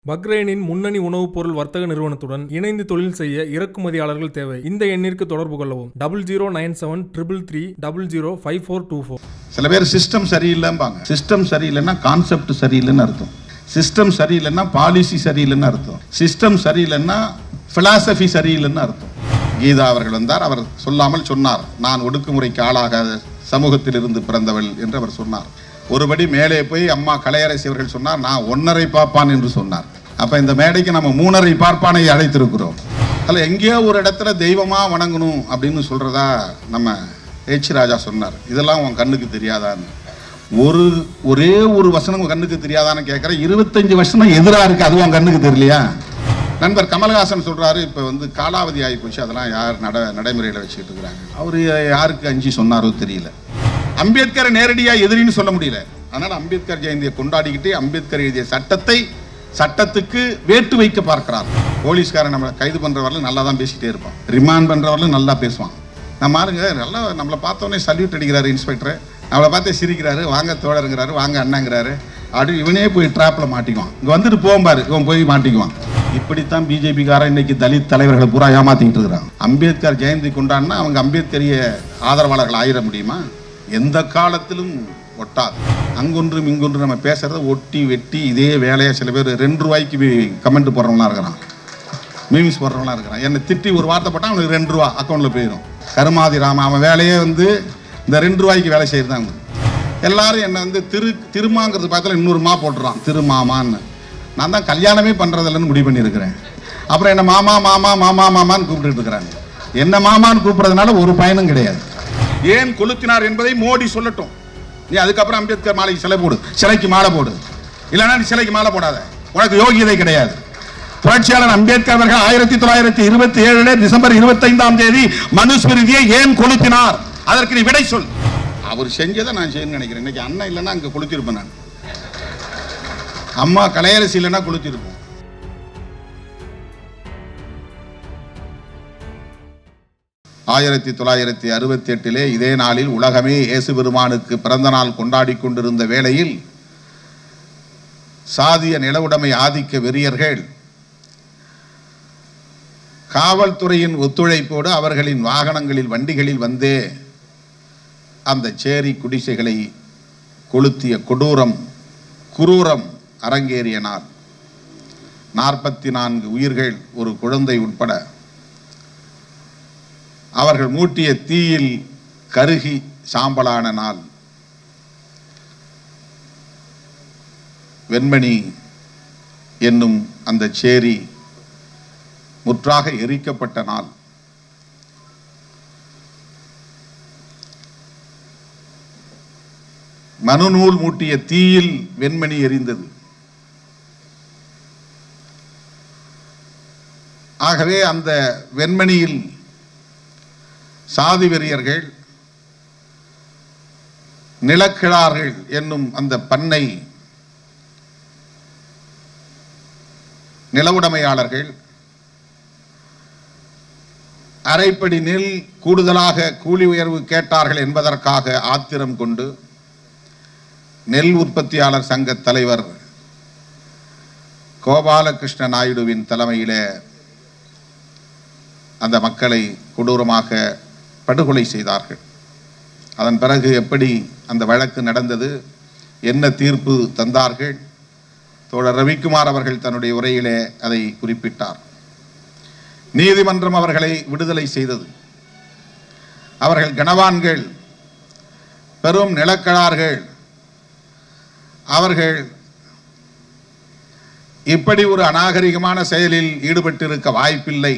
பக்ரைனின் முன்னணி உணவுப் பொருள் வர்த்தக நிறுவனத்துடன் இணைந்து தொழில் செய்ய இறக்குமதியாளர்கள் தேவை. இந்த எண்ணிற்கு தொடர்பு கொள்ளவும். 009733005424. சில பேர் சிஸ்டம் சரியில்லைம்பாங்க. சிஸ்டம் சரியில்லைன்னா கான்செப்ட் சரியில்லைன்னு அர்த்தம். சிஸ்டம் சரியில்லைன்னா பாலிசி சரியில்லைன்னு அர்த்தம். சிஸ்டம் சரியில்லைன்னா பிலாசபி சரியில்லைன்னு அர்த்தம். கீதா அவர்கள் வந்தார். அவர் சொல்லாமல் சொன்னார், நான் ஒடுக்குமுறைக்கு ஆளாகாத சமூகத்தில் இருந்து பிறந்தவள் என்று அவர் சொன்னார். ஒருபடி மேலே போய் அம்மா கலையரசி அவர்கள் சொன்னார், நான் 1.5 பார்ப்பான் என்று சொன்னார். அப்ப இந்த மேடைக்கு நம்ம 3.5 பார்ப்பானை அழைத்திருக்கிறோம். அதில் எங்கேயோ ஒரு இடத்துல தெய்வமா வணங்கணும் அப்படின்னு சொல்றதா நம்ம H. ராஜா சொன்னார். இதெல்லாம் உன் கண்ணுக்கு தெரியாதான்னு. ஒரே ஒரு வசனம் உன் கண்ணுக்கு தெரியாதான்னு கேட்குறேன். 25 வசனம் எதிராக இருக்கு, அது உன் கண்ணுக்கு தெரியலையா? நண்பர் கமல்ஹாசன் சொல்றாரு, இப்போ காலாவதி ஆகி போச்சு, அதெல்லாம் யார் நடைமுறையில் வச்சுக்கிட்டு இருக்கிறாங்க. அவர் யாருக்கு அஞ்சு சொன்னாரோ தெரியல. அம்பேத்கரை நேரடியாக எதிரின்னு சொல்ல முடியல. அதனால அம்பேத்கர் ஜெயந்தியை கொண்டாடிக்கிட்டு அம்பேத்கர் எழுதிய சட்டத்துக்கு வேட்டு வைக்க பார்க்கிறார். போலீஸ்காரன் நம்மளை கைது பண்றவர்களும் நல்லா தான் பேசிக்கிட்டே இருப்பான், ரிமாண்ட் பண்றவர்களும் நல்லா பேசுவான். நம்ம ஆளுங்க நல்லா நம்மளை பார்த்தோன்னே சல்யூட் அடிக்கிறாரு இன்ஸ்பெக்டர், நம்மளை பார்த்தே சிரிக்கிறாரு, வாங்க தோழருங்கிறாரு, வாங்க அண்ணாங்கிறாரு. அப்படி இவனே போய் ட்ராப்ல மாட்டிக்குவான். இங்க வந்துட்டு போகும்பாரு, இவன் போய் மாட்டிக்குவான். இப்படித்தான் பிஜேபிக்காரன் இன்னைக்கு தலித் தலைவர்களை பூரா ஏமாத்திக்கிட்டு இருக்கிறான். அம்பேத்கர் ஜெயந்தி கொண்டாடினா அவங்க அம்பேத்கரிய ஆதரவாளர்கள் ஆயிட முடியுமா? எந்த காலத்திலும் ஒட்டாது. அங்கொன்றும் இங்கொன்று நம்ம பேசுறத ஒட்டி வெட்டி இதே வேலையா சில பேர் 2 ரூபாய்க்கு கமெண்ட் போடுறவங்களா இருக்கிறான், மீம்ஸ் போடுறவங்களா இருக்கிறான். என்னை திட்டி ஒரு வார்த்தை போட்டால் அவனுக்கு 2 ரூபா அக்கௌண்ட்ல போயிடும். கருமாதி ராம அவன் வேலையே இந்த 2 ரூபாய்க்கு வேலை செய்யறதாங்க. எல்லாரும் என்ன திருமாங்கிறது பார்த்தால இன்னொரு மா போட்டுறான், திருமாமான்னு. நான் தான் கல்யாணமே பண்றதில்லன்னு முடிவு பண்ணியிருக்கிறேன். அப்புறம் என்ன மாமா மாமா மாமா மாமான்னு கூப்பிட்டு இருக்கிறாங்க. என்ன மாமான்னு கூப்பிடுறதுனால ஒரு பயனும் கிடையாது. ஏன் கொளுத்தினார் என்பதை மோடி சொல்லட்டும். நீ அதுக்கப்புறம் அம்பேத்கர் மாலைக்கு சிலை போடு, சிலைக்கு மாலை போடு. இல்லைன்னா நீ சிலைக்கு மாலை போடாத, உனக்கு யோகியதை கிடையாது. புரட்சியாளர் அம்பேத்கர் அவர்கள் 1927 டிசம்பர் 25ஆம் தேதி மனுஸ்மிருதியை ஏன் கொளுத்தினார்? அதற்கு நீ விடை சொல். அவர் செஞ்சதை நான் செய்யணும்னு நினைக்கிறேன். இன்னைக்கு அண்ணன் இல்லைன்னா அங்கே கொளுத்திருப்பேன் நான். அம்மா கலையரசி இல்லைன்னா கொளுத்திருப்போம். ஆயிரத்தி 1968 இதே நாளில் உலகமே இயேசு பெருமானுக்கு பிறந்த நாள் கொண்டாடி கொண்டிருந்த வேளையில் சாதிய நிலவுடைமை ஆதிக்க வெறியர்கள் காவல்துறையின் ஒத்துழைப்போடு அவர்களின் வாகனங்களில் வண்டிகளில் வந்தே அந்த சேரி குடிசைகளை கொளுத்திய குரூரம் அரங்கேறிய நாள். 44 உயிர்கள், ஒரு குழந்தை உட்பட அவர்கள் மூட்டிய தீயில் கருகி சாம்பலான நாள். வெண்மணி என்னும் அந்த சேரி முற்றாக எரிக்கப்பட்ட நாள். மனுநூல் மூட்டிய தீயில் வெண்மணி எரிந்தது. ஆகவே அந்த வெண்மணியில் சாதி வெறியர்கள், நிலக்கிழார்கள் என்னும் அந்த பண்ணை நிலவுடைமையாளர்கள் அரைப்படி நெல் கூடுதலாக கூலி உயர்வு கேட்டார்கள் என்பதற்காக ஆத்திரம் கொண்டு நெல் உற்பத்தியாளர் சங்க தலைவர் கோபாலகிருஷ்ண நாயுடுவின் தலைமையிலே அந்த மக்களை கொடூரமாக படுகொலை செய்தார்கள். அதன் பிறகு எப்படி அந்த வழக்கு நடந்தது, என்ன தீர்ப்பு தந்தார்கள், தோழர் ரவிக்குமார் அவர்கள் தன்னுடைய உரையிலே அதை குறிப்பிட்டார். நீதிமன்றம் அவர்களை விடுதலை செய்தது. அவர்கள் கனவான்கள், பெரும் நிலக்கழார்கள். அவர்கள் இப்படி ஒரு அநாகரிகமான செயலில் ஈடுபட்டிருக்க வாய்ப்பில்லை.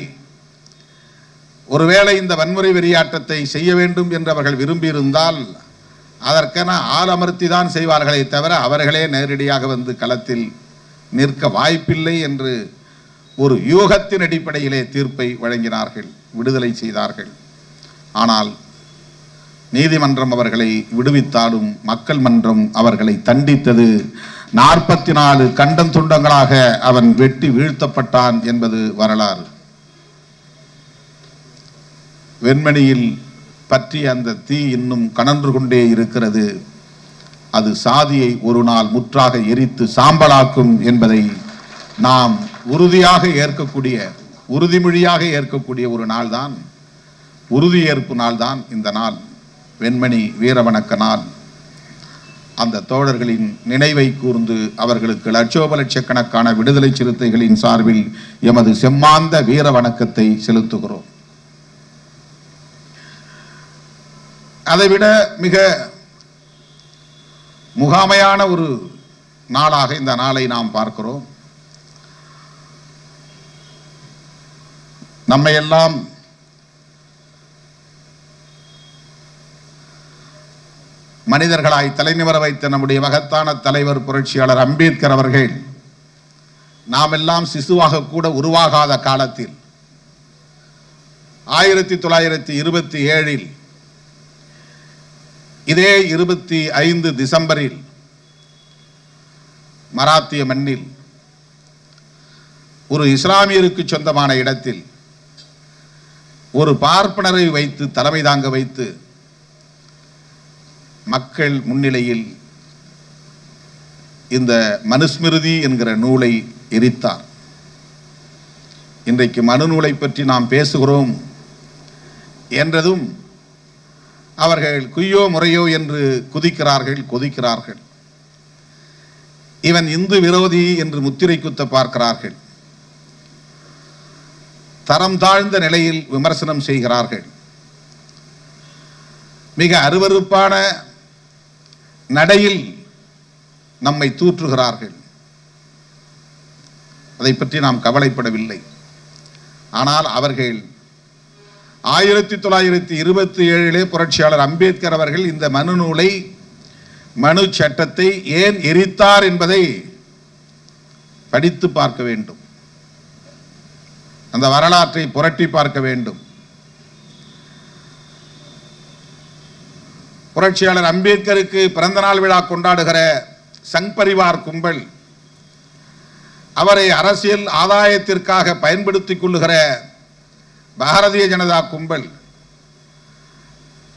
ஒருவேளை இந்த வன்முறை வெறியாட்டத்தை செய்ய வேண்டும் என்று அவர்கள் விரும்பியிருந்தால் அதற்கென ஆளமர்த்தி தான் செய்வார்களே தவிர அவர்களே நேரடியாக வந்து களத்தில் நிற்க வாய்ப்பில்லை என்று ஒரு யூகத்தின் அடிப்படையிலே தீர்ப்பை வழங்கினார்கள், விடுதலை செய்தார்கள். ஆனால் நீதிமன்றம் அவர்களை விடுவித்தாலும் மக்கள் மன்றம் அவர்களை தண்டித்தது. 44 கண்டம் துண்டங்களாக அவன் வெட்டி வீழ்த்தப்பட்டான் என்பது வரலாறு. வெண்மணியில் பற்றிய அந்த தீ இன்னும் கனன்று கொண்டே இருக்கிறது. அது சாதியை ஒரு நாள் முற்றாக எரித்து சாம்பலாக்கும் என்பதை நாம் உறுதியாக ஏற்கக்கூடிய, உறுதிமொழியாக ஏற்கக்கூடிய ஒரு நாள் தான், உறுதியேற்பு நாள் தான் இந்த நாள், வெண்மணி வீரவணக்க நாள். அந்த தோழர்களின் நினைவை கூர்ந்து அவர்களுக்கு லட்சோப லட்சக்கணக்கான விடுதலை சிறுத்தைகளின் சார்பில் எமது செம்மாந்த வீர வணக்கத்தை செலுத்துகிறோம். அதைவிட மிக முகாமையான ஒரு நாளாக இந்த நாளை நாம் பார்க்கிறோம். நம்மையெல்லாம் மனிதர்களாய் தலைநிமிர வைத்த நம்முடைய மகத்தான தலைவர் புரட்சியாளர் அம்பேத்கர் அவர்கள் நாம் எல்லாம் சிசுவாக கூட உருவாகாத காலத்தில் 1927 இதே 25 டிசம்பரில் மராத்திய மண்ணில் ஒரு இஸ்லாமியருக்கு சொந்தமான இடத்தில் ஒரு பார்ப்பனரை வைத்து தலைமை தாங்க வைத்து மக்கள் முன்னிலையில் இந்த மனுஸ்மிருதி என்கிற நூலை எரித்தார். இன்றைக்கு மனு நூலை பற்றி நாம் பேசுகிறோம் என்றதும் அவர்கள் குய்யோ முறையோ என்று கொதிக்கிறார்கள். இவன் இந்து விரோதி என்று முத்திரை குத்த பார்க்கிறார்கள். தரம் தாழ்ந்த நிலையில் விமர்சனம் செய்கிறார்கள். மிக அருவருப்பான நடையில் நம்மை தூற்றுகிறார்கள். அதை பற்றி நாம் கவலைப்படவில்லை. ஆனால் அவர்கள் 1927 புரட்சியாளர் அம்பேத்கர் அவர்கள் இந்த மனு நூலை, மனு சட்டத்தை ஏன் எரித்தார் என்பதை படித்து பார்க்க வேண்டும். அந்த வரலாற்றை புரட்டி பார்க்க வேண்டும். புரட்சியாளர் அம்பேத்கருக்கு பிறந்த நாள் விழா கொண்டாடுகிற சங் பரிவார் கும்பல், அவரை அரசியல் ஆதாயத்திற்காக பயன்படுத்திக் கொள்ளுகிற பாரதிய ஜனதா கும்பல்,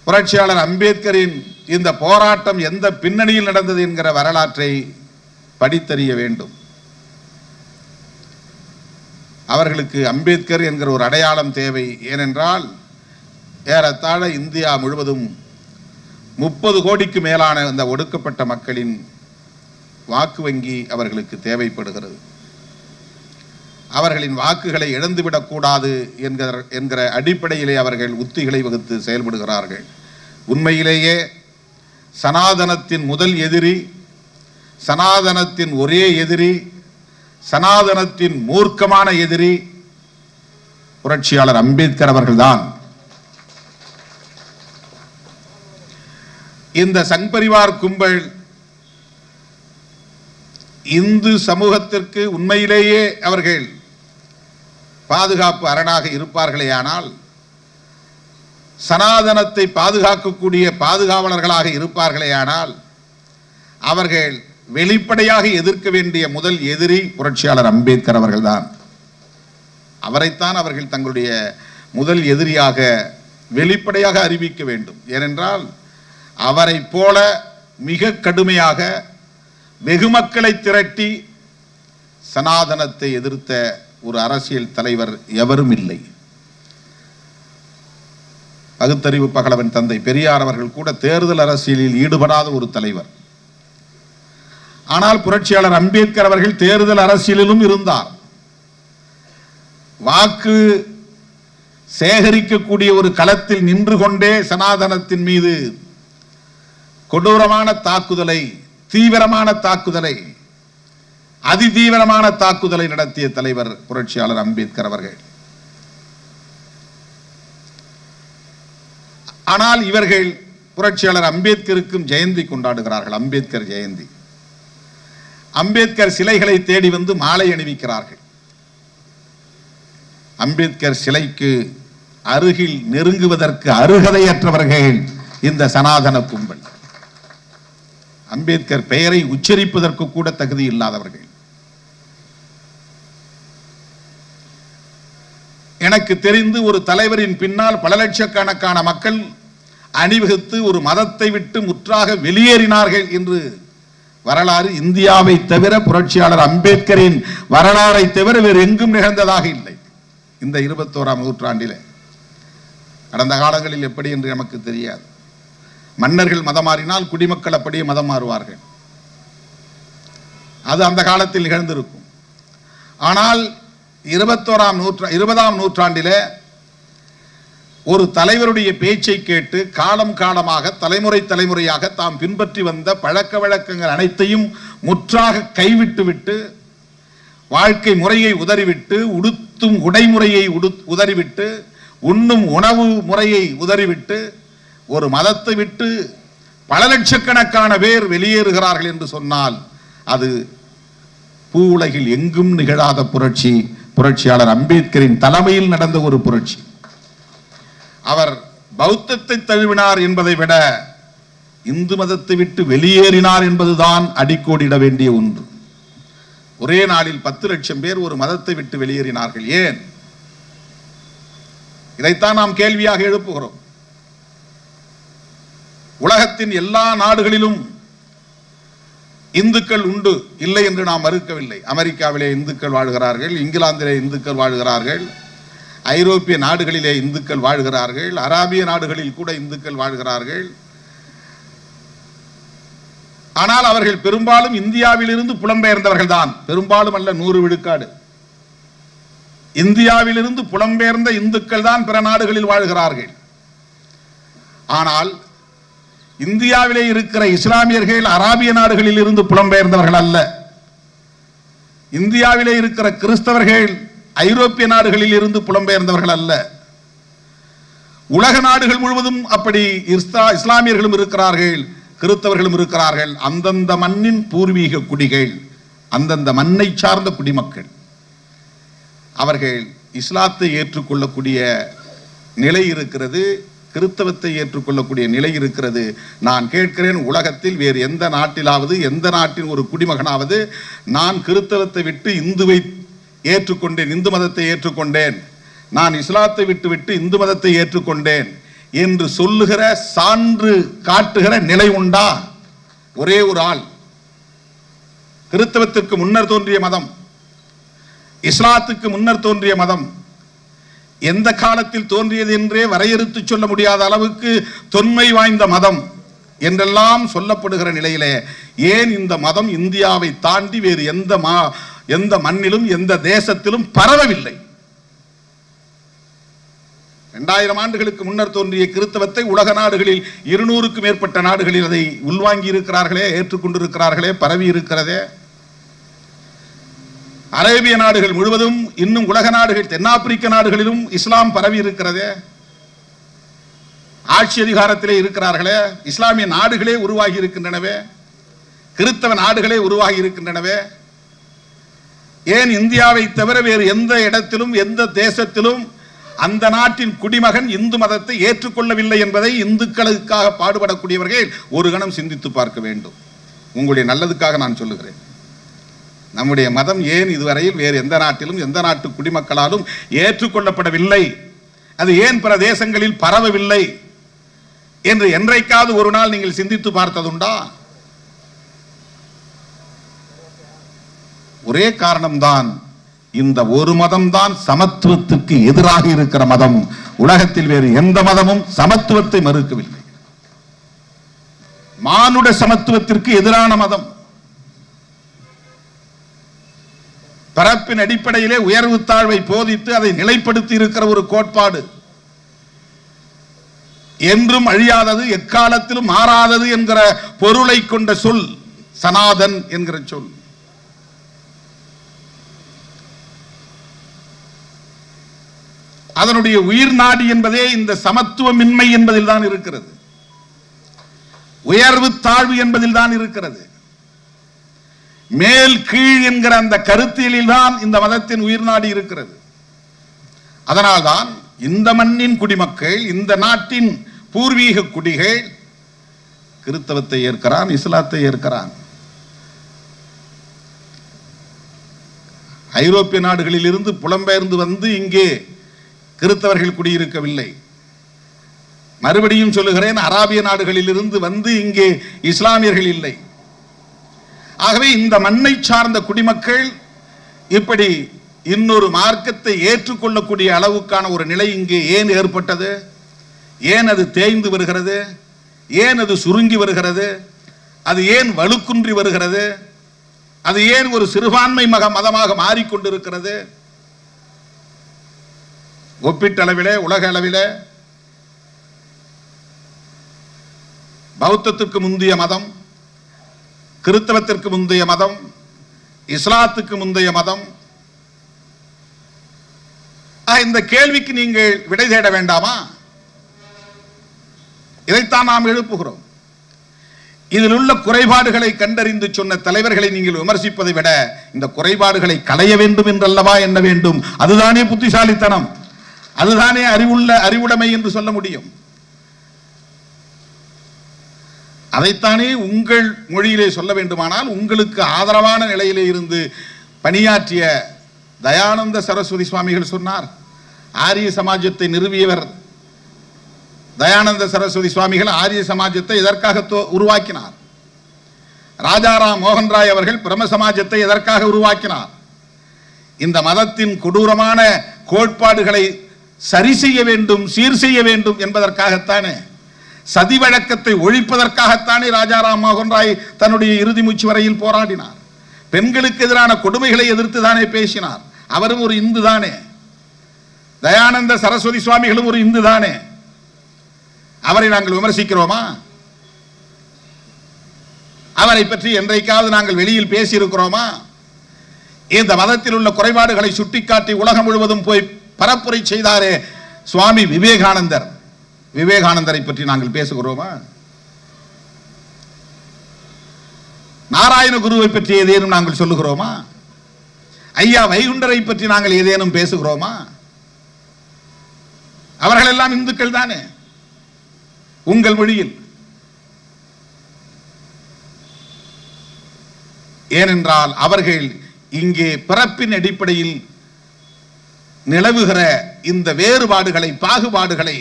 புரட்சியாளர் அம்பேத்கரின் இந்த போராட்டம் எந்த பின்னணியில் நடந்தது என்கிற வரலாற்றை படித்தறிய வேண்டும். அவர்களுக்கு அம்பேத்கர் என்கிற ஒரு அடையாளம் தேவை. ஏனென்றால் ஏறத்தாழ இந்தியா முழுவதும் 30 கோடிக்கு மேலான இந்த ஒடுக்கப்பட்ட மக்களின் வாக்கு வங்கி அவர்களுக்கு தேவைப்படுகிறது. அவர்களின் வாக்குகளை இழந்துவிடக்கூடாது என்கிற அடிப்படையிலே அவர்கள் உத்திகளை வகுத்து செயல்படுகிறார்கள். உண்மையிலேயே சனாதனத்தின் முதல் எதிரி, சனாதனத்தின் ஒரே எதிரி, சனாதனத்தின் மூர்க்கமான எதிரி புரட்சியாளர் அம்பேத்கர் அவர்கள்தான். இந்த சங் பரிவார் கும்பல் இந்து சமூகத்திற்கு உண்மையிலேயே அவர்கள் பாதுகாப்பு அரணாக இருப்பார்களேயானால், சனாதனத்தை பாதுகாக்கக்கூடிய பாதுகாவலர்களாக இருப்பார்களேயானால், அவர்கள் வெளிப்படையாக எதிர்க்க வேண்டிய முதல் எதிரி புரட்சியாளர் அம்பேத்கர் அவர்கள்தான். அவரைத்தான் அவர்கள் தங்களுடைய முதல் எதிரியாக வெளிப்படையாக அறிவிக்க வேண்டும். ஏனென்றால் அவரை போல மிக கடுமையாக வெகுமக்களை திரட்டி சனாதனத்தை எதிர்த்த ஒரு அரசியல் தலைவர் எவரும் இல்லை. பகுத்தறிவு பகலவன் தந்தை பெரியார் அவர்கள் கூட தேர்தல் அரசியலில் ஈடுபடாத ஒரு தலைவர். ஆனால் புரட்சியாளர் அம்பேத்கர் அவர்கள் தேர்தல் அரசியலிலும் இருந்தார். வாக்கு சேகரிக்கக்கூடிய ஒரு களத்தில் நின்று கொண்டே சனாதனத்தின் மீது கொடூரமான தாக்குதலை, தீவிரமான தாக்குதலை, அதிதீவிரமான தாக்குதலை நடத்திய தலைவர் புரட்சியாளர் அம்பேத்கர் அவர்கள். ஆனால் இவர்கள் புரட்சியாளர் அம்பேத்கருக்கும் ஜெயந்தி கொண்டாடுகிறார்கள். அம்பேத்கர் ஜெயந்தி. அம்பேத்கர் சிலைகளை தேடி வந்து மாலை அணிவிக்கிறார்கள். அம்பேத்கர் சிலைக்கு அருகில் நெருங்குவதற்கு அருகதையற்றவர்கள் இந்த சனாதன கும்பல். அம்பேத்கர் பெயரை உச்சரிப்பதற்கு கூட தகுதி இல்லாதவர்கள். எனக்கு தெரிந்து ஒரு தலைவரின் பின்னால் பல லட்சக்கணக்கான மக்கள் அணிவகுத்து ஒரு மதத்தை விட்டு முற்றாக வெளியேறினார்கள் என்று வரலாறு இந்தியாவை தவிர புரட்சியாளர் அம்பேத்கரின் வரலாறை தவிர வேறு எங்கும் நிகழ்ந்ததாக இல்லை. இந்த 21ஆம் நூற்றாண்டிலே கடந்த காலங்களில் எப்படி என்று நமக்கு தெரியாது. மன்னர்கள் மதம் மாறினால் குடிமக்கள் அப்படியே மதம் மாறுவார்கள். அது அந்த காலத்தில் நிகழ்ந்திருக்கும். ஆனால் 20ஆம் நூற்றாண்டிலே ஒரு தலைவருடைய பேச்சை கேட்டு காலம் காலமாக தலைமுறையாக தாம் பின்பற்றி வந்த பழக்க வழக்கங்கள் அனைத்தையும் முற்றாக கைவிட்டு விட்டு, வாழ்க்கை முறையை உதறிவிட்டு, உடுத்தும் உடைமுறையை உதறிவிட்டு, உண்ணும் உணவு முறையை உதறிவிட்டு, ஒரு மதத்தை விட்டு பல லட்சக்கணக்கான பேர் வெளியேறுகிறார்கள் என்று சொன்னால் அது பூ உலகில் எங்கும் நிகழாத புரட்சி, புரட்சியாளர் அம்பேத்கரின் தலைமையில் நடந்த ஒரு புரட்சி. அவர் பௌத்தத்தை தழுவினார் என்பதை விட இந்து மதத்தை விட்டு வெளியேறினார் என்பதுதான் அடிக்கோடிட வேண்டிய ஒன்று. ஒரே நாளில் 10 லட்சம் பேர் ஒரு மதத்தை விட்டு வெளியேறினார்கள். ஏன்? இதைத்தான் நாம் கேள்வியாக எழுப்புகிறோம். உலகத்தின் எல்லா நாடுகளிலும் இந்துக்கள் உண்டு, இல்லை என்று நாம் மறுக்கவில்லை. அமெரிக்காவிலே இந்துக்கள் வாழ்கிறார்கள், இங்கிலாந்திலே இந்துக்கள் வாழ்கிறார்கள், ஐரோப்பிய நாடுகளிலே இந்துக்கள் வாழ்கிறார்கள், அராபிய நாடுகளில் கூட இந்துக்கள் வாழ்கிறார்கள். ஆனால் அவர்கள் பெரும்பாலும் இந்தியாவிலிருந்து புலம்பெயர்ந்தவர்கள் தான். பெரும்பாலும் அல்ல, 100 விழுக்காடு. இந்தியாவிலிருந்து புலம்பெயர்ந்த இந்துக்கள் தான் பிற நாடுகளில் வாழ்கிறார்கள். ஆனால் இந்தியாவிலே இருக்கிற இஸ்லாமியர்கள் அராபிய நாடுகளில் இருந்து புலம்பெயர்ந்தவர்கள் அல்ல. இந்தியாவிலே இருக்கிற கிறிஸ்தவர்கள் ஐரோப்பிய நாடுகளில் இருந்து புலம்பெயர்ந்தவர்கள் அல்ல. உலக நாடுகள் முழுவதும் அப்படி இஸ்லாமியர்களும் இருக்கிறார்கள், கிறிஸ்தவர்களும் இருக்கிறார்கள். அந்தந்த மண்ணின் பூர்வீக குடிகள், அந்தந்த மண்ணை சார்ந்த குடிமக்கள். அவர்கள் இஸ்லாத்தை ஏற்றுக்கொள்ளக்கூடிய நிலை இருக்கிறது, கிறிஸ்தவத்தை ஏற்றுக்கொள்ளக்கூடிய நிலை இருக்கிறது. நான் கேட்கிறேன், உலகத்தில் வேறு எந்த நாட்டிலாவது, எந்த நாட்டின் ஒரு குடிமகனாவது நான் கிறிஸ்தவத்தை விட்டு இந்துவை ஏற்றுக்கொண்டேன், இந்து மதத்தை ஏற்றுக்கொண்டேன், நான் இஸ்லாத்தை விட்டு இந்து மதத்தை ஏற்றுக்கொண்டேன் என்று சொல்லுகிற, சான்று காட்டுகிற நிலை உண்டா? ஒரே ஒரு ஆள். கிறிஸ்தவத்திற்கு முன்னர் தோன்றிய மதம், இஸ்லாத்துக்கு முன்னர் தோன்றிய மதம், எந்த காலத்தில் தோன்றியது என்றே வரையறுத்து சொல்ல முடியாத அளவுக்கு தொன்மை வாய்ந்த மதம் என்றெல்லாம் சொல்லப்படுகிற நிலையிலே ஏன் இந்த மதம் இந்தியாவை தாண்டி வேறு எந்த மண்ணிலும் எந்த தேசத்திலும் பரவவில்லை? 2000 ஆண்டுகளுக்கு முன்னர் தோன்றிய கிறிஸ்தவத்தை உலக நாடுகளில் 200க்கும் மேற்பட்ட நாடுகளில் அதை உள்வாங்கி இருக்கிறார்களே, ஏற்றுக்கொண்டிருக்கிறார்களே, பரவி இருக்கிறதே. அரேபிய நாடுகள் முழுவதும், இன்னும் உலக நாடுகள், தென்னாப்பிரிக்க நாடுகளிலும் இஸ்லாம் பரவி இருக்கிறதே. ஆட்சி அதிகாரத்திலே இருக்கிறார்களே, இஸ்லாமிய நாடுகளே உருவாகி இருக்கின்றனவே, கிறிஸ்தவ நாடுகளே உருவாகி இருக்கின்றனவே. ஏன் இந்தியாவை தவிர வேறு எந்த இடத்திலும் எந்த தேசத்திலும் அந்த நாட்டின் குடிமகன் இந்து மதத்தை ஏற்றுக்கொள்ளவில்லை என்பதை இந்துக்களுக்காக பாடுபடக்கூடியவர்கள் ஒரு கணம் சிந்தித்து பார்க்க வேண்டும். உங்களுடைய நல்லதுக்காக நான் சொல்லுகிறேன். நம்முடைய மதம் ஏன் இதுவரையில் வேறு எந்த நாட்டிலும் எந்த நாட்டு குடிமக்களாலும் ஏற்றுக்கொள்ளப்படவில்லை, அது ஏன் பிற தேசங்களில் பரவவில்லை என்று என்றைக்காவது ஒரு நாள் நீங்கள் சிந்தித்து பார்த்ததுண்டா? ஒரே காரணம்தான், இந்த ஒரு மதம்தான் சமத்துவத்துக்கு எதிராக இருக்கிற மதம். உலகத்தில் வேறு எந்த மதமும் சமத்துவத்தை மறுக்கவில்லை. மானுட சமத்துவத்திற்கு எதிரான மதம். பரப்பின் அடிப்படையிலே உயர்வு தாழ்வை போதித்து அதை நிலைப்படுத்தி இருக்கிற ஒரு கோட்பாடு, என்றும் அழியாதது, எக்காலத்திலும் மாறாதது என்கிற பொருளை கொண்ட சொல் சனாதன் என்கிற சொல். அதனுடைய உயிர் நாடி என்பதே இந்த சமத்துவமின்மை என்பதில் தான் இருக்கிறது, உயர்வு தாழ்வு என்பதில் தான் இருக்கிறது. மேல் கீழ் என்கிற அந்த கருத்தியலில் தான் இந்த மதத்தின் உயிர் நாடி இருக்கிறது. அதனால்தான் இந்த மண்ணின் குடிமக்கள், இந்த நாட்டின் பூர்வீக குடிகள் கிறிஸ்தவத்தை ஏற்கிறான், இஸ்லாத்தை ஏற்கிறான். ஐரோப்பிய நாடுகளில் இருந்து புலம்பெயர்ந்து வந்து இங்கே கிறிஸ்தவர்கள் குடியிருக்கவில்லை. மறுபடியும் சொல்லுகிறேன், அராபிய நாடுகளில் இருந்து வந்து இங்கே இஸ்லாமியர்கள் இல்லை. ஆகவே இந்த மண்ணை சார்ந்த குடிமக்கள் இப்படி இன்னொரு மார்க்கத்தை ஏற்றுக்கொள்ளக்கூடிய அளவுக்கான ஒரு நிலை இங்கே ஏன் ஏற்பட்டது? ஏன் அது தேய்ந்து வருகிறது? ஏன் அது சுருங்கி வருகிறது? அது ஏன் வலுக்குன்றி வருகிறது? அது ஏன் ஒரு சிறுபான்மை மதமாக மாறிக்கொண்டிருக்கிறது? ஒப்பீட்டளவிலே உலக அளவிலே பௌத்தத்துக்கு முந்தைய மதம், கிறிஸ்தவத்திற்கு முந்தைய மதம், இஸ்லாத்துக்கு முந்தைய மதம். இந்த கேள்விக்கு நீங்கள் விடை தேட வேண்டாமா? இதைத்தான் நாம் எழுப்புகிறோம். இதில் உள்ள குறைபாடுகளை கண்டறிந்து சொன்ன தலைவர்களை நீங்கள் விமர்சிப்பதை விட இந்த குறைபாடுகளை களைய வேண்டும் என்றல்லவா என்ன வேண்டும்? அதுதானே புத்திசாலித்தனம், அதுதானே அறிவுடைமை என்று சொல்ல முடியும். அதைத்தானே உங்கள் மொழியிலே சொல்ல வேண்டுமானால் உங்களுக்கு ஆதரவான நிலையிலே இருந்து பணியாற்றிய தயானந்த சரஸ்வதி சுவாமிகள் சொன்னார். ஆரிய சமாஜத்தை நிறுவியவர் தயானந்த சரஸ்வதி சுவாமிகள் ஆரிய சமாஜத்தை எதற்காக உருவாக்கினார்? ராஜாராம் மோகன் ராய் அவர்கள் பிரம்ம சமாஜத்தை எதற்காக உருவாக்கினார்? இந்த மதத்தின் கொடூரமான கோட்பாடுகளை சரி செய்ய வேண்டும், சீர் செய்ய வேண்டும் என்பதற்காகத்தானே, சதி வழக்கத்தை ஒழிப்பதற்காகத்தானே ராஜாராம் மோகன் ராய் தன்னுடைய இறுதி மூச்சு வரையில் போராடினார். பெண்களுக்கு எதிரான கொடுமைகளை எதிர்த்து தானே பேசினார். அவரும் ஒரு இந்து தானே, தயானந்த சரஸ்வதி சுவாமிகளும் ஒரு இந்து தானே. அவரை நாங்கள் விமர்சிக்கிறோமா? அவரை பற்றி என்றைக்காவது நாங்கள் வெளியில் பேசியிருக்கிறோமா? இந்த மதத்தில் உள்ள குறைபாடுகளை சுட்டிக்காட்டி உலகம் முழுவதும் போய் பரப்புரை செய்தாரே சுவாமி விவேகானந்தர், விவேகானந்தரை பற்றி நாங்கள் பேசுகிறோமா? நாராயண குருவை பற்றி ஏதேனும் நாங்கள் சொல்லுகிறோமா? ஐயா வைகுண்டரை பற்றி நாங்கள் ஏதேனும் பேசுகிறோமா? அவர்கள் எல்லாம் இந்துக்கள் தானே உங்கள் மொழியில். ஏனென்றால் அவர்கள் இங்கே பிறப்பின் அடிப்படையில் நிலவுகிற இந்த வேறுபாடுகளை, பாகுபாடுகளை,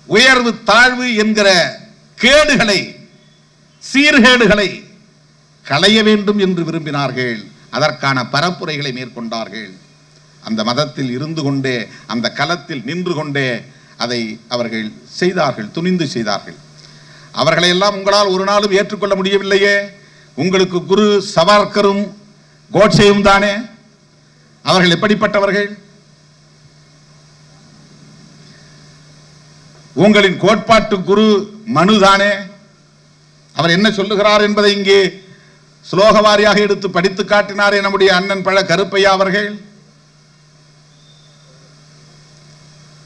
உயர்வு தாழ்வு என்கிற கேடுகளை, சீர்கேடுகளை களைய வேண்டும் என்று விரும்பினார்கள். அதற்கான பரப்புரைகளை மேற்கொண்டார்கள். அந்த மதத்தில் இருந்து கொண்டே, அந்த களத்தில் நின்று கொண்டே அதை அவர்கள் செய்தார்கள், துணிந்து செய்தார்கள். அவர்களை எல்லாம் உங்களால் ஒரு நாளும் ஏற்றுக்கொள்ள முடியவில்லையே. உங்களுக்கு குரு சவர்கரும் கோட்சேயும் தானே. அவர்கள் எப்படிப்பட்டவர்கள்? உங்களின் கோட்பாட்டு குரு மனு தானே. அவர் என்ன சொல்லுகிறார் என்பதை இங்கே ஸ்லோக வாரியாக எடுத்து படித்து காட்டினாரே நம்முடைய அண்ணன் பழ கருப்பையா அவர்கள்.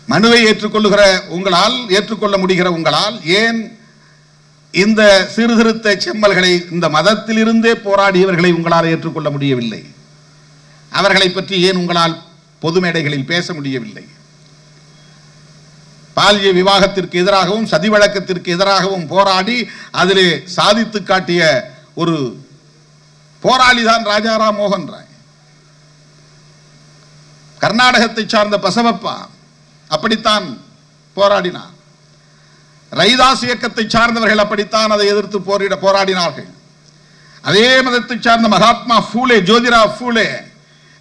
மனுவை ஏற்றுக்கொள்ளுகிற உங்களால், ஏற்றுக்கொள்ள முடிகிற உங்களால் ஏன் இந்த சீர்திருத்த செம்மல்களை, இந்த மதத்தில் இருந்தே போராடியவர்களை உங்களால் ஏற்றுக்கொள்ள முடியவில்லை? அவர்களை பற்றி ஏன் உங்களால் பொது மேடைகளில் பேச முடியவில்லை? பாலிய விவாகத்திற்கு எதிராகவும் சதி வழக்கத்திற்கு எதிராகவும் போராடி அதிலே சாதித்து காட்டிய ஒரு போராளிதான் ராஜாராம் மோகன் ராய். கர்நாடகத்தை சார்ந்த பசவப்பா அப்படித்தான் போராடினார். ரைதாஸ் இயக்கத்தை சார்ந்தவர்கள் அப்படித்தான் அதை எதிர்த்து போராடினார்கள். அதே மதத்தை சார்ந்த மகாத்மா பூலே, ஜோதிராவ் பூலே,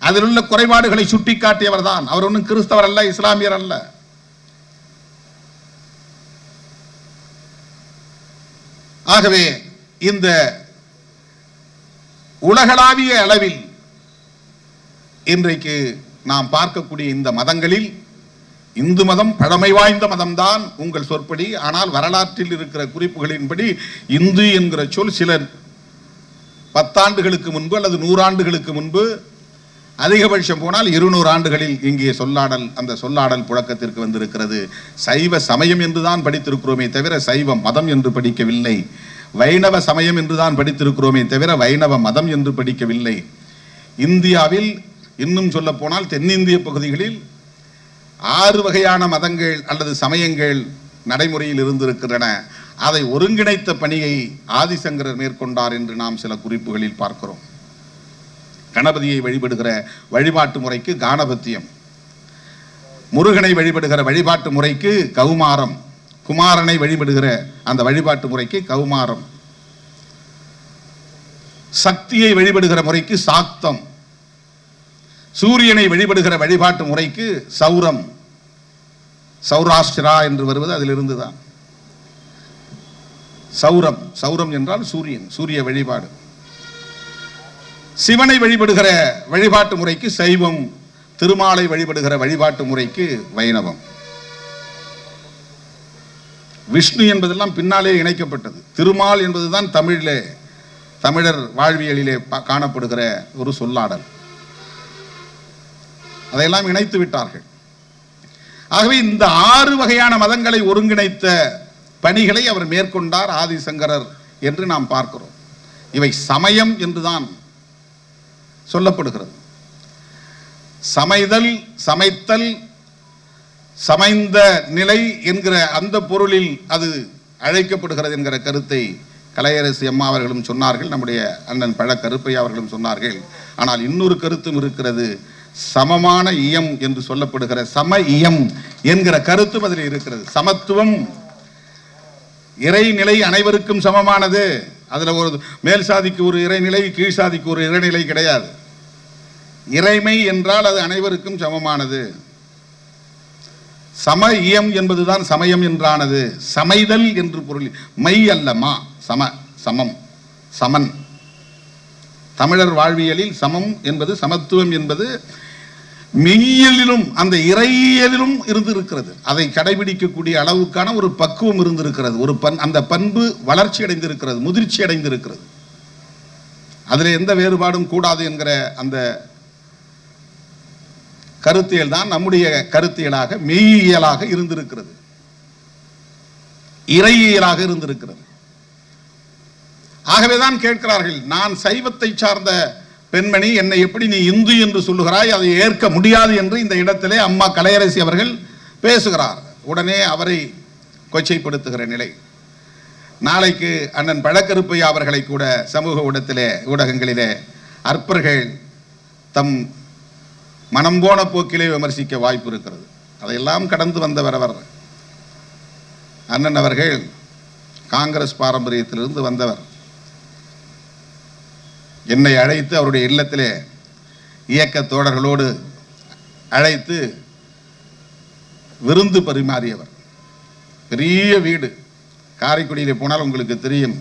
அதில் உள்ள குறைபாடுகளை சுட்டிக்காட்டியவர் தான். அவர் ஒன்றும் கிறிஸ்தவர் அல்ல, இஸ்லாமியர் அல்ல. ஆகவே இந்த உலகளாவிய அளவில் இன்றைக்கு நாம் பார்க்கக்கூடிய இந்த மதங்களில் இந்து மதம் பழமை வாய்ந்த மதம்தான் உங்கள் சொற்படி. ஆனால் வரலாற்றில் இருக்கிற குறிப்புகளின்படி இந்து என்கிற சொல் சிலர் 10 ஆண்டுகளுக்கு முன்பு அல்லது 100 ஆண்டுகளுக்கு முன்பு, அதிகபட்சம் போனால் 200 ஆண்டுகளில் இங்கே சொல்லாடல், அந்த சொல்லாடல் புழக்கத்திற்கு வந்திருக்கிறது. சைவ சமயம் என்றுதான் படித்திருக்கிறோமே தவிர சைவ மதம் என்று படிக்கவில்லை. வைணவ சமயம் என்றுதான் படித்திருக்கிறோமே தவிர வைணவ மதம் என்று படிக்கவில்லை. இந்தியாவில் இன்னும் சொல்ல போனால் தென்னிந்திய பகுதிகளில் 6 வகையான மதங்கள் அல்லது சமயங்கள் நடைமுறையில் இருந்திருக்கின்றன. அதை ஒருங்கிணைத்த பணியை ஆதிசங்கரர் மேற்கொண்டார் என்று நாம் சில குறிப்புகளில் பார்க்கிறோம். கணபதியை வழிபடுகிற வழிபாட்டு முறைக்கு கானபத்தியம், முருகனை வழிபடுகிற வழிபாட்டு முறைக்கு கௌமாரம், குமாரனை வழிபடுகிற அந்த வழிபாட்டு முறைக்கு கௌமாரம், சக்தியை வழிபடுகிற முறைக்கு சாக்தம், சூரியனை வழிபடுகிற வழிபாட்டு முறைக்கு சௌரம், சௌராஷ்டிரா என்று வருவது அதிலிருந்து தான். சௌரம், சௌரம் என்றால் சூரியன், சூரிய வழிபாடு. சிவனை வழிபடுகிற வழிபாட்டு முறைக்கு சைவம், திருமாலை வழிபடுகிற வழிபாட்டு முறைக்கு வைணவம். விஷ்ணு என்பதெல்லாம் பின்னாலே இணைக்கப்பட்டது. திருமால் என்பதுதான் தமிழிலே, தமிழர் வாழ்வியலிலே காணப்படுகிற ஒரு சொல்லாடல். அதையெல்லாம் இணைத்து விட்டார்கள். ஆகவே இந்த 6 வகையான மதங்களை ஒருங்கிணைத்த பணிகளை அவர் மேற்கொண்டார் ஆதிசங்கரர் என்று நாம் பார்க்கிறோம். இவை சமயம் என்றுதான் சொல்லப்படுகிறது. சமைதல், சமைத்தல், சமைந்த நிலை என்கிற அந்த பொருளில் அது அழைக்கப்படுகிறது என்கிற கருத்தை கலையரசி அம்மா அவர்களும் சொன்னார்கள், நம்முடைய அண்ணன் பழ கருப்பையா அவர்களும் சொன்னார்கள். ஆனால் இன்னொரு கருத்தும் இருக்கிறது. சமமான இயம் என்று சொல்லப்படுகிற சம இயம் என்கிற கருத்தும் அதில் இருக்கிறது. சமத்துவம், இறைநிலை அனைவருக்கும் சமமானது. அதுல ஒரு மேல் சாதிக்கு ஒரு இறைநிலை, கீழ் சாதிக்கு ஒரு இறைநிலை கிடையாது. இறைமை என்றால் அது அனைவருக்கும் சமமானது. சம இயம் என்பதுதான் சமயம் என்றானது. சமைதல் என்று பொருள், மை அல்லமா, சம, சமம், சமன். தமிழர் வாழ்வியலில் சமம் என்பது, சமத்துவம் என்பது மெய்யியலிலும் அந்த இறையியலிலும் இருந்திருக்கிறது. அதை கடைபிடிக்கக்கூடிய அளவுக்கான ஒரு பக்குவம் இருந்திருக்கிறது. ஒரு அந்த பண்பு வளர்ச்சி அடைந்திருக்கிறது, முதிர்ச்சி அடைந்திருக்கிறது. அதில் எந்த வேறுபாடும் கூடாது என்கிற அந்த கருத்தியல் தான் நம்முடைய கருத்தியலாக, மெய்யியலாக இருந்திருக்கிறது, இறையியலாக இருந்திருக்கிறது. ஆகவேதான் கேட்கிறார்கள், நான் சைவத்தை சார்ந்த பெண்மணி, என்னை எப்படி நீ இந்து என்று சொல்லுகிறாய், அதை ஏற்க முடியாது என்று இந்த இடத்திலே அம்மா கலையரசி அவர்கள் பேசுகிறார். உடனே அவரை கொச்சைப்படுத்துகிற நிலை. நாளைக்கு அண்ணன் பழக்கருப்பையா அவர்களை கூட சமூக ஊடகங்களிலே அற்பர்கள் தம் மனம் போன போக்கிலே விமர்சிக்க வாய்ப்பு இருக்கிறது. அதையெல்லாம் கடந்து வந்தவர் அவர். அண்ணன் அவர்கள் காங்கிரஸ் பாரம்பரியத்திலிருந்து வந்தவர். என்னை அழைத்து அவருடைய இல்லத்திலே இயக்க தோழர்களோடு அழைத்து விருந்து பரிமாறியவர். பெரிய வீடு, காரைக்குடியிலே போனால் உங்களுக்கு தெரியும்,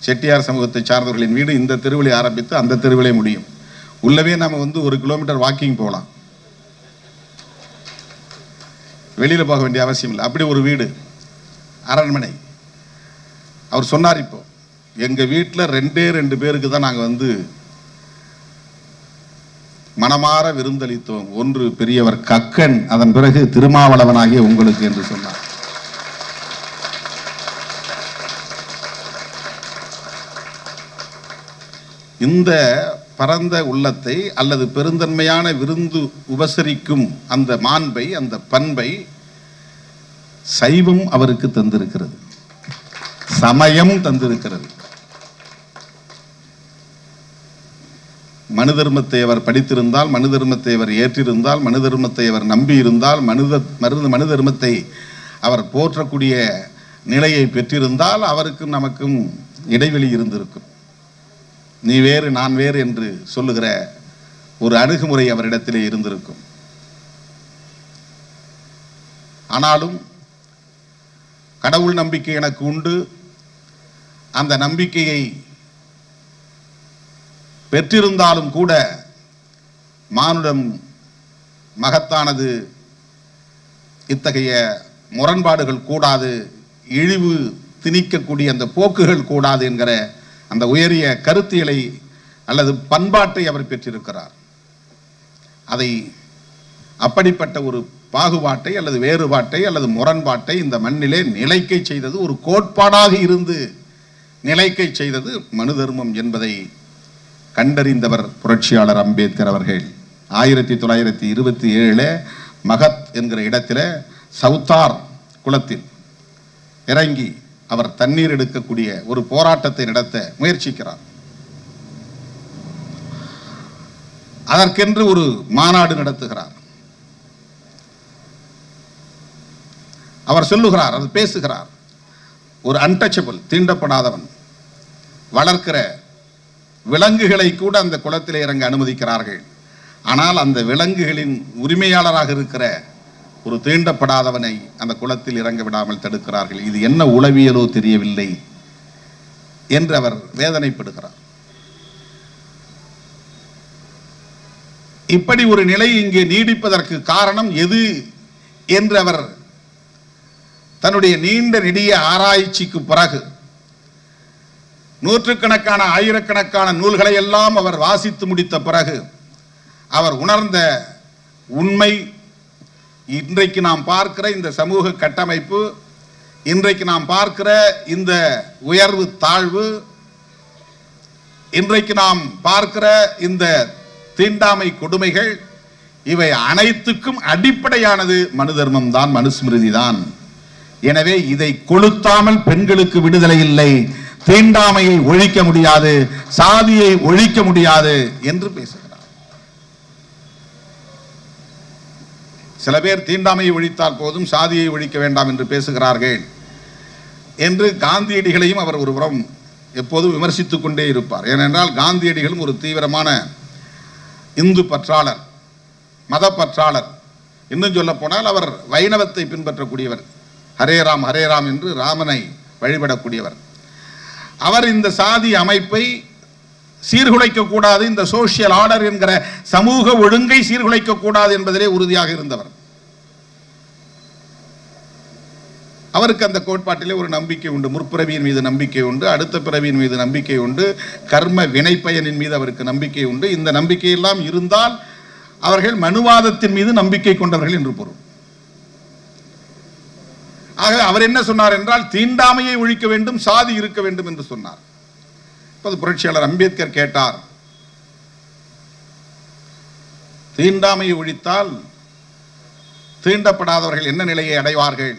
செட்டியார் சமூகத்தை சார்ந்தவர்களின் வீடு இந்த தெருவிலே ஆரம்பித்து அந்த தெருவிலே முடியும். உள்ளவே நாம் 1 கிலோமீட்டர் வாக்கிங் போகலாம், வெளியில போக வேண்டிய அவசியம் இல்லை. அப்படி ஒரு வீடு, அரண்மனை. அவர் சொன்னார், இப்போ எங்க வீட்டில் 2 பேருக்கு தான் நாங்கள் மனமாற விருந்தளித்தோம். ஒன்று பெரியவர் கக்கன், அதன் பிறகு திருமாவளவனாகிய உங்களுக்கு என்று சொன்னார். இந்த பரந்த உள்ளத்தை அல்லது பெருந்தன்மையான விருந்து உபசரிக்கும் அந்த மாண்பை, அந்த பண்பை சைவம் அவருக்கு தந்திருக்கிறது, சமயம் தந்திருக்கிறது. மனு தர்மத்தை அவர் படித்திருந்தால், மனு தர்மத்தை அவர் ஏற்றிருந்தால், மனு தர்மத்தை அவர் நம்பியிருந்தால், மனு தர்மத்தை அவர் போற்றக்கூடிய நிலையை பெற்றிருந்தால் அவருக்கும் நமக்கும் இடைவெளி இருந்திருக்கும். நீ வேறு நான் வேறு என்று சொல்லுகிற ஒரு அணுகுமுறை அவரிடத்திலே இருந்திருக்கும். ஆனாலும் கடவுள் நம்பிக்கை எனக்கு உண்டு, அந்த நம்பிக்கையை பெற்றிருந்தாலும் கூட மானுடம் மகத்தானது, இத்தகைய முரண்பாடுகள் கூடாது, இழிவு திணிக்கக்கூடிய அந்த போக்குகள் கூடாது என்கிற அந்த உயரிய கருத்தியலை அல்லது பண்பாட்டை அவர் பெற்றிருக்கிறார். அதை அப்படிப்பட்ட ஒரு பாகுபாட்டை அல்லது வேறுபாட்டை அல்லது முரண்பாட்டை இந்த மண்ணிலே நிலைக்கை செய்தது, ஒரு கோட்பாடாக இருந்து நிலைக்கை செய்தது மனு தர்மம் என்பதை கண்டறிந்தவர் புரட்சியாளர் அம்பேத்கர் அவர்கள். 1927 மகத் என்கிற இடத்துல சவுத்தார் குளத்தில் இறங்கி அவர் தண்ணீர் எடுக்கக்கூடிய ஒரு போராட்டத்தை நடத்த முயற்சிக்கிறார். அதற்கென்று ஒரு மாநாடு நடத்துகிறார். அவர் சொல்லுகிறார், அது பேசுகிறார், ஒரு அன்டச்சபிள், தீண்டப்படாதவன், வளர்க்கிற விலங்குகளை கூட அந்த குளத்தில் இறங்க அனுமதிக்கிறார்கள். ஆனால் அந்த விலங்குகளின் உரிமையாளராக இருக்கிற ஒரு தீண்டப்படாதவனை அந்த குளத்தில் இறங்க விடாமல் தடுக்கிறார்கள். இது என்ன உளவியலோ தெரியவில்லை என்று அவர் வேதனைப்படுகிறார். இப்படி ஒரு நிலை இங்கே நீடிப்பதற்கு காரணம் எது என்று அவர் தன்னுடைய நீண்ட நெடிய ஆராய்ச்சிக்கு பிறகு நூற்றுக்கணக்கான ஆயிரக்கணக்கான நூல்களை எல்லாம் அவர் வாசித்து முடித்த பிறகு அவர் உணர்ந்த உண்மை, இன்றைக்கு நாம் பார்க்கிற இந்த சமூக கட்டமைப்பு, இன்றைக்கு நாம் பார்க்கிற இந்த உயர்வு தாழ்வு, இன்றைக்கு நாம் பார்க்கிற இந்த தீண்டாமை கொடுமைகள், இவை அனைத்துக்கும் அடிப்படையானது மனு தர்மம் தான், மனுஸ்மிருதி தான். எனவே இதை கொளுத்தாமல் பெண்களுக்கு விடுதலை இல்லை, தீண்டாமையை ஒழிக்க முடியாது, சாதியை ஒழிக்க முடியாது என்று பேசுகிறார். சில பேர் தீண்டாமையை ஒழித்தால் போதும், சாதியை ஒழிக்க வேண்டாம் என்று பேசுகிறார்கள் என்று காந்தியடிகளையும் அவர் ஒருபுறம் எப்போதும் விமர்சித்துக் கொண்டே இருப்பார். ஏனென்றால் காந்தியடிகளும் ஒரு தீவிரமான இந்து பற்றாளர், மத பற்றாளர். இன்னும் சொல்ல போனால் அவர் வைணவத்தை பின்பற்றக்கூடியவர். ஹரே ராம் ஹரே ராம் என்று ராமனை வழிபடக்கூடியவர். அவர் இந்த சாதி அமைப்பை சீர்குலைக்க கூடாது, இந்த சோசியல் ஆர்டர் என்கிற சமூக ஒழுங்கை சீர்குலைக்க கூடாது என்பதிலே உறுதியாக இருந்தவர். அவருக்கு அந்த கோட்பாட்டிலே ஒரு நம்பிக்கை உண்டு. முற்பிறவியின் மீது நம்பிக்கை உண்டு, அடுத்த பிறவியின் மீது நம்பிக்கை உண்டு, கர்ம வினைப்பயனின் மீது அவருக்கு நம்பிக்கை உண்டு. இந்த நம்பிக்கையெல்லாம் இருந்தால் அவர்கள் மனுவாதத்தின் மீது நம்பிக்கை கொண்டவர்கள் என்று பொருள். ஆக அவர் என்ன சொன்னார் என்றால், தீண்டாமையை ஒழிக்க வேண்டும், சாதி இருக்க வேண்டும் என்று சொன்னார். இப்போது புரட்சியாளர் அம்பேத்கர் கேட்டார், தீண்டாமையை ஒழித்தால் தீண்டப்படாதவர்கள் என்ன நிலையை அடைவார்கள்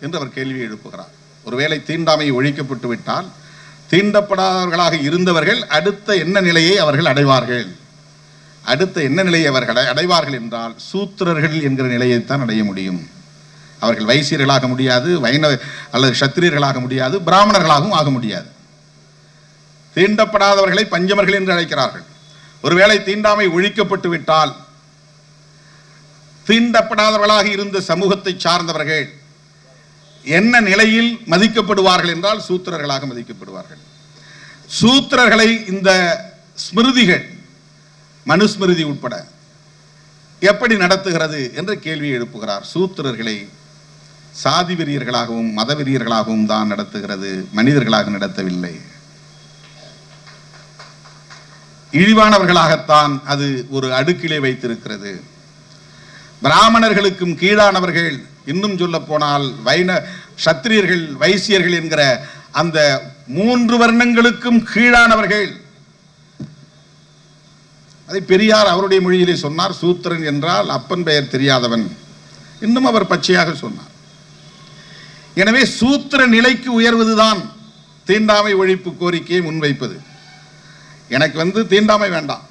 என்று அவர் கேள்வி எழுப்புகிறார். ஒருவேளை தீண்டாமை ஒழிக்கப்பட்டு விட்டால் தீண்டப்படாதவர்களாக இருந்தவர்கள் அடுத்த என்ன நிலையை அவர்கள் அடைவார்கள்? அடுத்த என்ன நிலையை அவர்கள் அடைவார்கள் என்றால் சூத்திரர்கள் என்கிற நிலையைத்தான் அடைய முடியும். அவர்கள் வைசியர்களாக முடியாது, வைணவ அல்லது சத்திரியர்களாக முடியாது, பிராமணர்களாகவும் ஆக முடியாது. தீண்டப்படாதவர்களை பஞ்சமர்கள் என்று அழைக்கிறார்கள். ஒருவேளை தீண்டாமை ஒழிக்கப்பட்டு விட்டால் தீண்டப்படாதவர்களாக இருந்த சமூகத்தை சார்ந்தவர்கள் என்ன நிலையில் மதிக்கப்படுவார்கள் என்றால் சூத்திரர்களாக மதிக்கப்படுவார்கள். சூத்திரர்களை இந்த ஸ்மிருதிகள், மனுஸ்மிருதி உட்பட எப்படி நடத்துகிறது என்ற கேள்வி எழுப்புகிறார். சூத்திரர்களை சாதி வெறியர்களாகவும் மத வெறியர்களாகவும் தான் நடத்துகிறது, மனிதர்களாக நடத்தவில்லை. இழிவானவர்களாகத்தான் அது ஒரு அடுக்கிலே வைத்திருக்கிறது. பிராமணர்களுக்கும் கீழானவர்கள், இன்னும் சொல்ல போனால் சத்திரியர்கள், வைசியர்கள் என்கிற அந்த 3 வர்ணங்களுக்கும் கீழானவர்கள். அதை பெரியார் அவருடைய மொழியிலே சொன்னார், சூத்திரன் என்றால் அப்பன் பெயர் தெரியாதவன். இன்னும் அவர் பச்சையாக சொன்னார். எனவே சூத்திர நிலைக்கு உயர்வதுதான் தீண்டாமை ஒழிப்பு கோரிக்கையை முன்வைப்பது. எனக்கு தீண்டாமை வேண்டாம்,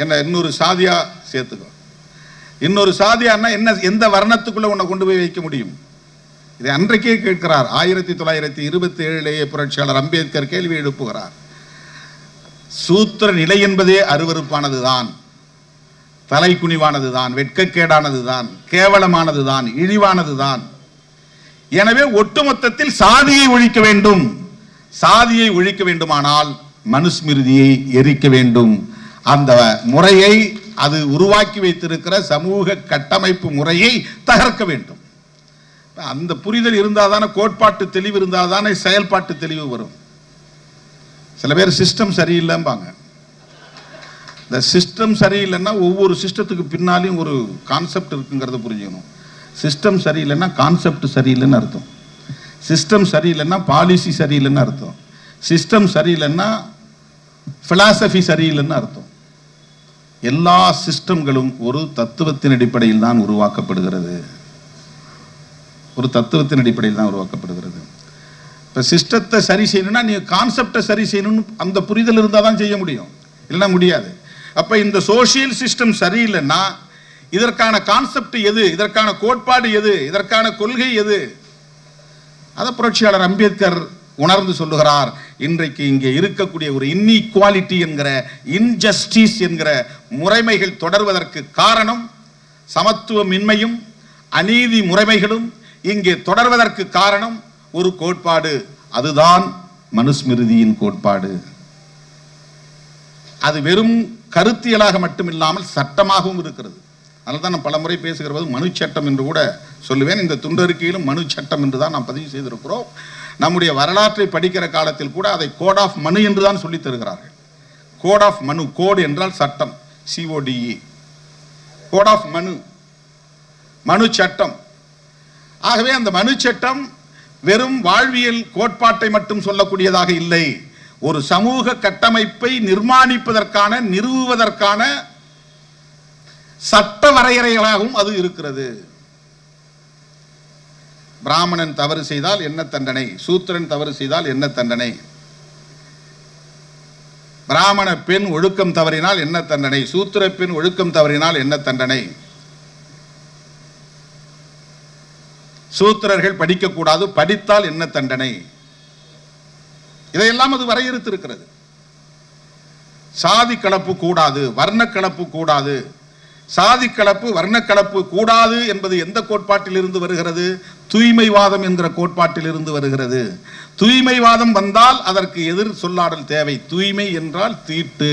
என்ன இன்னொரு சாதியா சேர்த்துக்கோ. இன்னொரு சாதியான்னா என்ன, எந்த வர்ணத்துக்குள்ள உன்னை கொண்டு போய் வைக்க முடியும்? இதை அன்றைக்கே கேட்கிறார். 1927 புரட்சியாளர் அம்பேத்கர் கேள்வி எழுப்புகிறார். சூத்திர நிலை என்பதே அருவருப்பானதுதான், தலைக்குனிவானதுதான், வெட்கக்கேடானதுதான், கேவலமானதுதான், இழிவானதுதான். எனவே ஒட்டுமொத்தத்தில் சாதியை ஒழிக்க வேண்டும். சாதியை ஒழிக்க வேண்டுமானால் மனுஸ்மிருதியை எரிக்க வேண்டும். அந்த முறையை, அது உருவாக்கி வைத்திருக்கிற சமூக கட்டமைப்பு முறையை தகர்க்க வேண்டும். அந்த புரிதல் இருந்தால் தானே, கோட்பாட்டு தெளிவு இருந்தால் தானே செயல்பாட்டு தெளிவு வரும். சில பேர் சிஸ்டம் சரியில்லைம்பாங்க. இந்த சிஸ்டம் சரியில்லைன்னா ஒவ்வொரு சிஸ்டத்துக்கு பின்னாலையும் ஒரு கான்செப்ட் இருக்குங்கிறத புரிஞ்சுக்கணும். சிஸ்டம் சரியில்லைன்னா கான்செப்ட் சரியில்லைன்னு அர்த்தம். சிஸ்டம் சரியில்லைன்னா பாலிசி சரியில்லைன்னு அர்த்தம். சிஸ்டம் சரியில்லைன்னா பிலாசபி சரியில்லைன்னு அர்த்தம். எல்லா சிஸ்டம்களும் ஒரு தத்துவத்தின் அடிப்படையில் தான் உருவாக்கப்படுகிறது. ஒரு தத்துவத்தின் அடிப்படையில் தான் உருவாக்கப்படுகிறது. இப்போ சிஸ்டத்தை சரி செய்யணும்னா நீ கான்செப்டை சரி செய்யணும்னு அந்த புரிதல் இருந்தால் தான் செய்ய முடியும், இல்லைன்னா முடியாது. அப்போ இந்த சோசியல் சிஸ்டம் சரியில்லைன்னா இதற்கான கான்செப்ட் எது, இதற்கான கோட்பாடு எது, இதற்கான கொள்கை எது? அதை புரட்சியாளர் அம்பேத்கர் உணர்ந்து சொல்லுகிறார். இன்றைக்கு இங்கே இருக்கக்கூடிய ஒரு இன்இக்வாலிட்டி என்கிற, இன்ஜஸ்டிஸ் என்கிற முறைமைகள் தொடர்வதற்கு காரணம் சமத்துவமின்மையும் அநீதி முறைமைகளும் இங்கே தொடர்வதற்கு காரணம் ஒரு கோட்பாடு. அதுதான் மனுஸ்மிருதியின் கோட்பாடு. அது வெறும் கருத்தியலாக மட்டுமில்லாமல் சட்டமாகவும் இருக்கிறது. அதனால தான் நான் பல முறை பேசுகிற போது மனு சட்டம் என்று கூட சொல்லுவேன். இந்த துண்டறிக்கையிலும் மனு சட்டம் என்று தான் நாம் பதிவு செய்திருக்கிறோம். நம்முடைய வரலாற்றை படிக்கிற காலத்தில் கூட அதை கோட் ஆஃப் மனு என்று தான் சொல்லி தருகிறார்கள். கோட் ஆஃப் மனு, கோடு என்றால் சட்டம், CODE, கோட் ஆஃப் மனு, மனு சட்டம். ஆகவே அந்த மனு சட்டம் வெறும் வாழ்வியல் கோட்பாட்டை மட்டும் சொல்லக்கூடியதாக இல்லை, ஒரு சமூக கட்டமைப்பை நிர்மாணிப்பதற்கான, நிறுவுவதற்கான சட்ட வரையறைகளாகவும் அது இருக்கிறது. பிராமணன் தவறு செய்தால் என்ன தண்டனை, சூத்திரன் தவறு செய்தால் என்ன தண்டனை, பிராமண பெண் ஒழுக்கம் தவறினால் என்ன தண்டனை, சூத்திர பெண் ஒழுக்கம் தவறினால் என்ன தண்டனை, சூத்திரர்கள் படிக்கக்கூடாது, படித்தால் என்ன தண்டனை, இதையெல்லாம் அது வரையறுத்திருக்கிறது. சாதி கலப்பு கூடாது, வர்ண கலப்பு கூடாது. சாதி கலப்பு, வர்ண கலப்பு கூடாது என்பது எந்த கோட்பாட்டில் இருந்து வருகிறது? தூய்மைவாதம் என்கிற கோட்பாட்டில் இருந்து வருகிறது. தூய்மைவாதம் வந்தால் அதற்கு எதிர் சொல்லாடல் தேவை. தூய்மை என்றால் தீட்டு.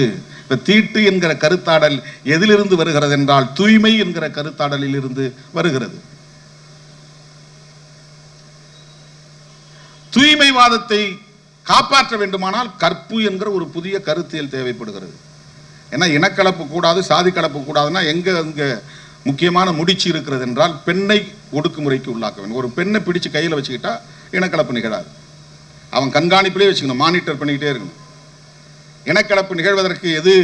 தீட்டு என்கிற கருத்தாடல் எதிலிருந்து வருகிறது என்றால் தூய்மை என்கிற கருத்தாடலில் இருந்து வருகிறது. தூய்மைவாதத்தை காப்பாற்ற வேண்டுமானால் கற்பு என்கிற ஒரு புதிய கருத்தியல் தேவைப்படுகிறது. ஏன்னா இனக்கலப்பு கூடாது, சாதி கலப்பு கூடாதுன்னா எங்க அங்க முக்கியமான முடிச்சு இருக்கிறது என்றால் பெண்ணை ஒடுக்குமுறைக்கு உள்ளாக்க வேண்டும். ஒரு பெண்ணை பிடிச்சு கையில் வச்சுக்கிட்டா இனக்கலப்பு நிகழாது. அவன் கண்காணிப்பிலே வச்சுக்கணும், மானிட்டர் பண்ணிக்கிட்டே இருக்கணும். இனக்கலப்பு நிகழ்வதற்கு எது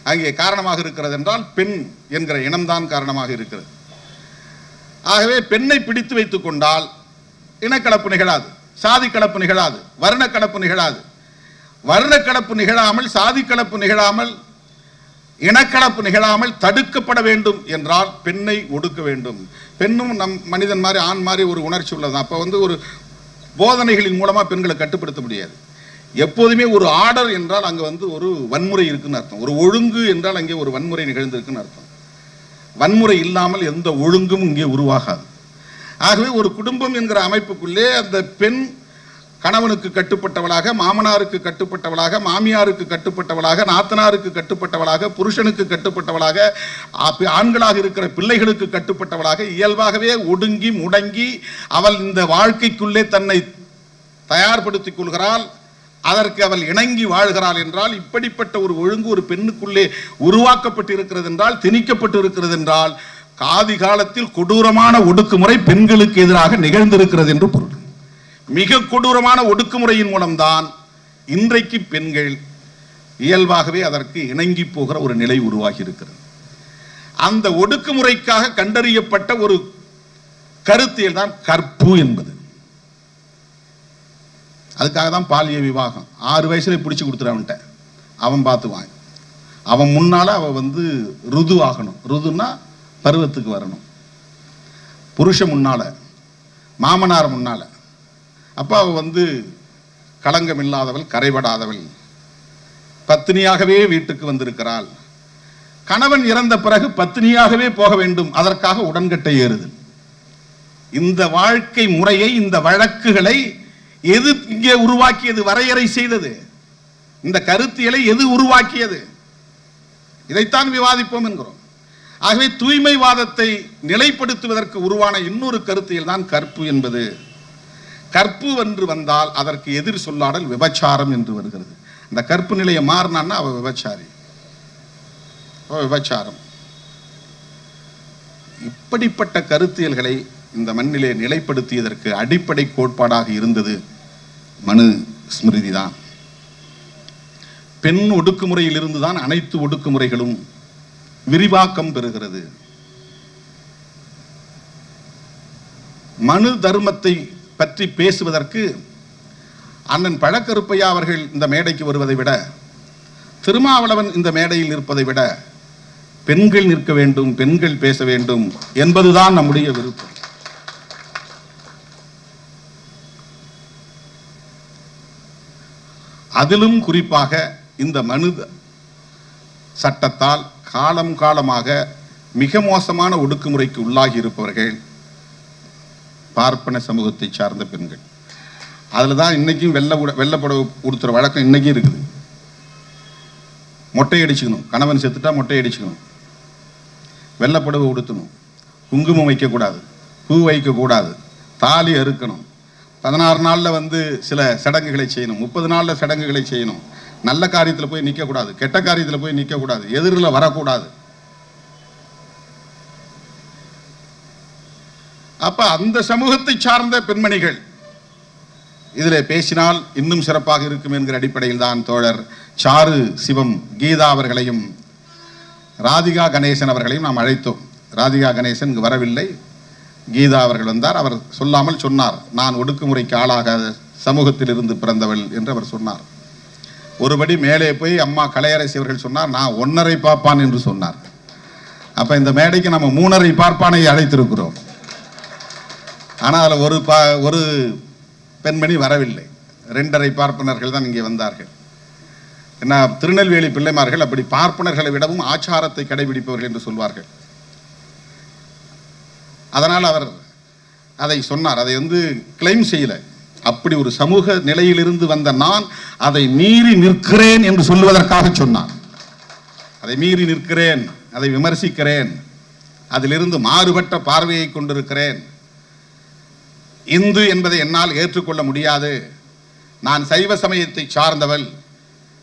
அங்கே காரணமாக இருக்கிறது என்றால் பெண் என்கிற இனம்தான் காரணமாக இருக்கிறது. ஆகவே பெண்ணை பிடித்து வைத்துக் கொண்டால் இனக்கலப்பு நிகழாது, சாதி கலப்பு நிகழாது, வர்ண கலப்பு நிகழாது. வர்ண கலப்பு நிகழாமல், சாதி கலப்பு நிகழாமல், இனக்கலப்பு நிகழாமல் தடுக்கப்பட வேண்டும் என்றால் பெண்ணை ஒடுக்க வேண்டும். பெண்ணும் நம் மனிதன் மாதிரி, ஆண் மாதிரி ஒரு உணர்ச்சி உள்ளது. அப்போ ஒரு போதனைகளின் மூலமாக பெண்களை கட்டுப்படுத்த முடியாது. எப்போதுமே ஒரு ஆர்டர் என்றால் அங்கே ஒரு வன்முறை இருக்குன்னு அர்த்தம். ஒரு ஒழுங்கு என்றால் அங்கே ஒரு வன்முறை நிகழ்ந்திருக்குன்னு அர்த்தம். வன்முறை இல்லாமல் எந்த ஒழுங்கும் இங்கே உருவாகாது. ஆகவே ஒரு குடும்பம் என்கிற அமைப்புக்குள்ளே அந்த பெண் கணவனுக்கு கட்டுப்பட்டவளாக, மாமனாருக்கு கட்டுப்பட்டவளாக, மாமியாருக்கு கட்டுப்பட்டவளாக, நாத்தனாருக்கு கட்டுப்பட்டவளாக, புருஷனுக்கு கட்டுப்பட்டவளாக, ஆண்களாக இருக்கிற பிள்ளைகளுக்கு கட்டுப்பட்டவளாக, இயல்பாகவே ஒடுங்கி முடங்கி அவள் இந்த வாழ்க்கைக்குள்ளே தன்னை தயார்படுத்திக் கொள்கிறாள். அதற்கு அவள் இணங்கி வாழ்கிறாள் என்றால் இப்படிப்பட்ட ஒரு ஒழுங்கு ஒரு பெண்ணுக்குள்ளே உருவாக்கப்பட்டு இருக்கிறது என்றால், திணிக்கப்பட்டு இருக்கிறது என்றால், ஆதி காலத்தில் கொடூரமான ஒடுக்குமுறை பெண்களுக்கு எதிராக நிகழ்ந்திருக்கிறது என்று பொருள். மிக கொடூரமான ஒடுக்குமுறையின் மூலம்தான் இன்றைக்கு பெண்கள் இயல்பாகவே அதற்கு இணங்கி போகிற ஒரு நிலை உருவாகி இருக்கிறது. அந்த ஒடுக்குமுறைக்காக கண்டறியப்பட்ட ஒரு கருத்தியல் தான் கற்பு என்பது. அதுக்காக தான் பாலிய விவாகம். 6 வயசுல பிடிச்சு கொடுத்துருவன்ட்ட அவன் பார்த்துவான். அவன் முன்னால அவன் ருது ஆகணும். ருதுன்னா பருவத்துக்கு வரணும். புருஷன் முன்னால, மாமனார் முன்னால. அப்போ அவ களங்கம் இல்லாதவள், கரைபடாதவள், பத்தினியாகவே வீட்டுக்கு வந்திருக்கிறாள். கணவன் இறந்த பிறகு பத்தினியாகவே போக வேண்டும், அதற்காக உடன்கட்டை ஏறுதல். இந்த வாழ்க்கை முறையை, இந்த வழக்குகளை எது இங்கே உருவாக்கியது, வரையறை செய்தது? இந்த கருத்தியலை எது உருவாக்கியது? இதைத்தான் விவாதிப்போம் என்கிறோம். ஆகவே தூய்மைவாதத்தை நிலைப்படுத்துவதற்கு உருவான இன்னொரு கருத்தியல் தான் கற்பு என்பது. கற்பு என்று வந்தால் அதற்கு எதிர் சொல்லாடல் விபச்சாரம் என்று வருகிறது. இந்த கற்பு நிலையை மாறினான்னா அவ விபச்சாரி, விபச்சாரம். இப்படிப்பட்ட கருத்தியல்களை இந்த மண்ணிலே நிலைப்படுத்தியதற்கு அடிப்படை கோட்பாடாக இருந்தது மனு ஸ்மிருதி தான். பெண் ஒடுக்குமுறையில் இருந்துதான் அனைத்து ஒடுக்குமுறைகளும் விரிவாக்கம் பெறுகிறது. மனு தர்மத்தை பற்றி பேசுவதற்கு அண்ணன் பழக்கருப்பையா அவர்கள் இந்த மேடைக்கு வருவதை விட, திருமாவளவன் இந்த மேடையில் இருப்பதை விட பெண்கள் நிற்க வேண்டும், பெண்கள் பேச வேண்டும் என்பதுதான் நம்முடைய விருப்பம். அதிலும் குறிப்பாக இந்த மனு சட்டத்தால் காலம் காலமாக மிக மோசமான ஒடுக்குமுறைக்கு உள்ளாகி இருப்பவர்கள் பார்ப்பன சமூகத்தை சார்ந்த பெண்கள். அதில் தான் இன்னைக்கும் வெள்ளப்புடவை உடுத்துற வழக்கம் இன்னைக்கும் இருக்குது. மொட்டை அடிச்சுக்கணும், கணவன் செத்துட்டா மொட்டை அடிச்சுக்கணும், வெள்ளப்புடவை உடுத்தணும், குங்குமம் வைக்கக்கூடாது, பூ வைக்கக்கூடாது, தாலி அறுக்கணும், 16 நாளில் சில சடங்குகளை செய்யணும், 30 நாளில் சடங்குகளை செய்யணும், நல்ல காரியத்தில் போய் நிற்கக்கூடாது, கெட்ட காரியத்தில் போய் நிற்கக்கூடாது, எதிரில் வரக்கூடாது. அப்ப அந்த சமூகத்தை சார்ந்த பெண்மணிகள் இதில் பேசினால் இன்னும் சிறப்பாக இருக்கும் என்கிற அடிப்படையில் தான் தோழர் சாரு சிவம் கீதா அவர்களையும் ராதிகா கணேசன் அவர்களையும் நாம் அழைத்தோம். ராதிகா கணேசன் இங்கு வரவில்லை, கீதா அவர்கள் வந்தார். அவர் சொல்லாமல் சொன்னார், நான் ஒடுக்குமுறைக்கு ஆளாகாத சமூகத்தில் இருந்து பிறந்தவள் என்று அவர் சொன்னார். ஒருபடி மேலே போய் அம்மா கலையரசி அவர்கள் சொன்னார், நான் 1.5 பார்ப்பான் என்று சொன்னார். அப்ப இந்த மேடைக்கு நம்ம 3.5 பார்ப்பானை அழைத்திருக்கிறோம். ஆனால் அதில் ஒரு பெண்மணி வரவில்லை, 2.5 பார்ப்பனர்கள் தான் இங்கே வந்தார்கள். என்ன திருநெல்வேலி பிள்ளைமார்கள் அப்படி பார்ப்பனர்களை விடவும் ஆச்சாரத்தை கடைபிடிப்பவர்கள் என்று சொல்வார்கள். அதனால் அவர் அதை சொன்னார். அதை கிளைம் செய்யல. அப்படி ஒரு சமூக நிலையிலிருந்து வந்த நான் அதை மீறி நிற்கிறேன் என்று சொல்லுவதற்காக சொன்னார். அதை மீறி நிற்கிறேன், அதை விமர்சிக்கிறேன், அதிலிருந்து மாறுபட்ட பார்வையை கொண்டிருக்கிறேன், இந்து என்பதை என்னால் ஏற்றுக்கொள்ள முடியாது, நான் சைவ சமயத்தை சார்ந்தவள்,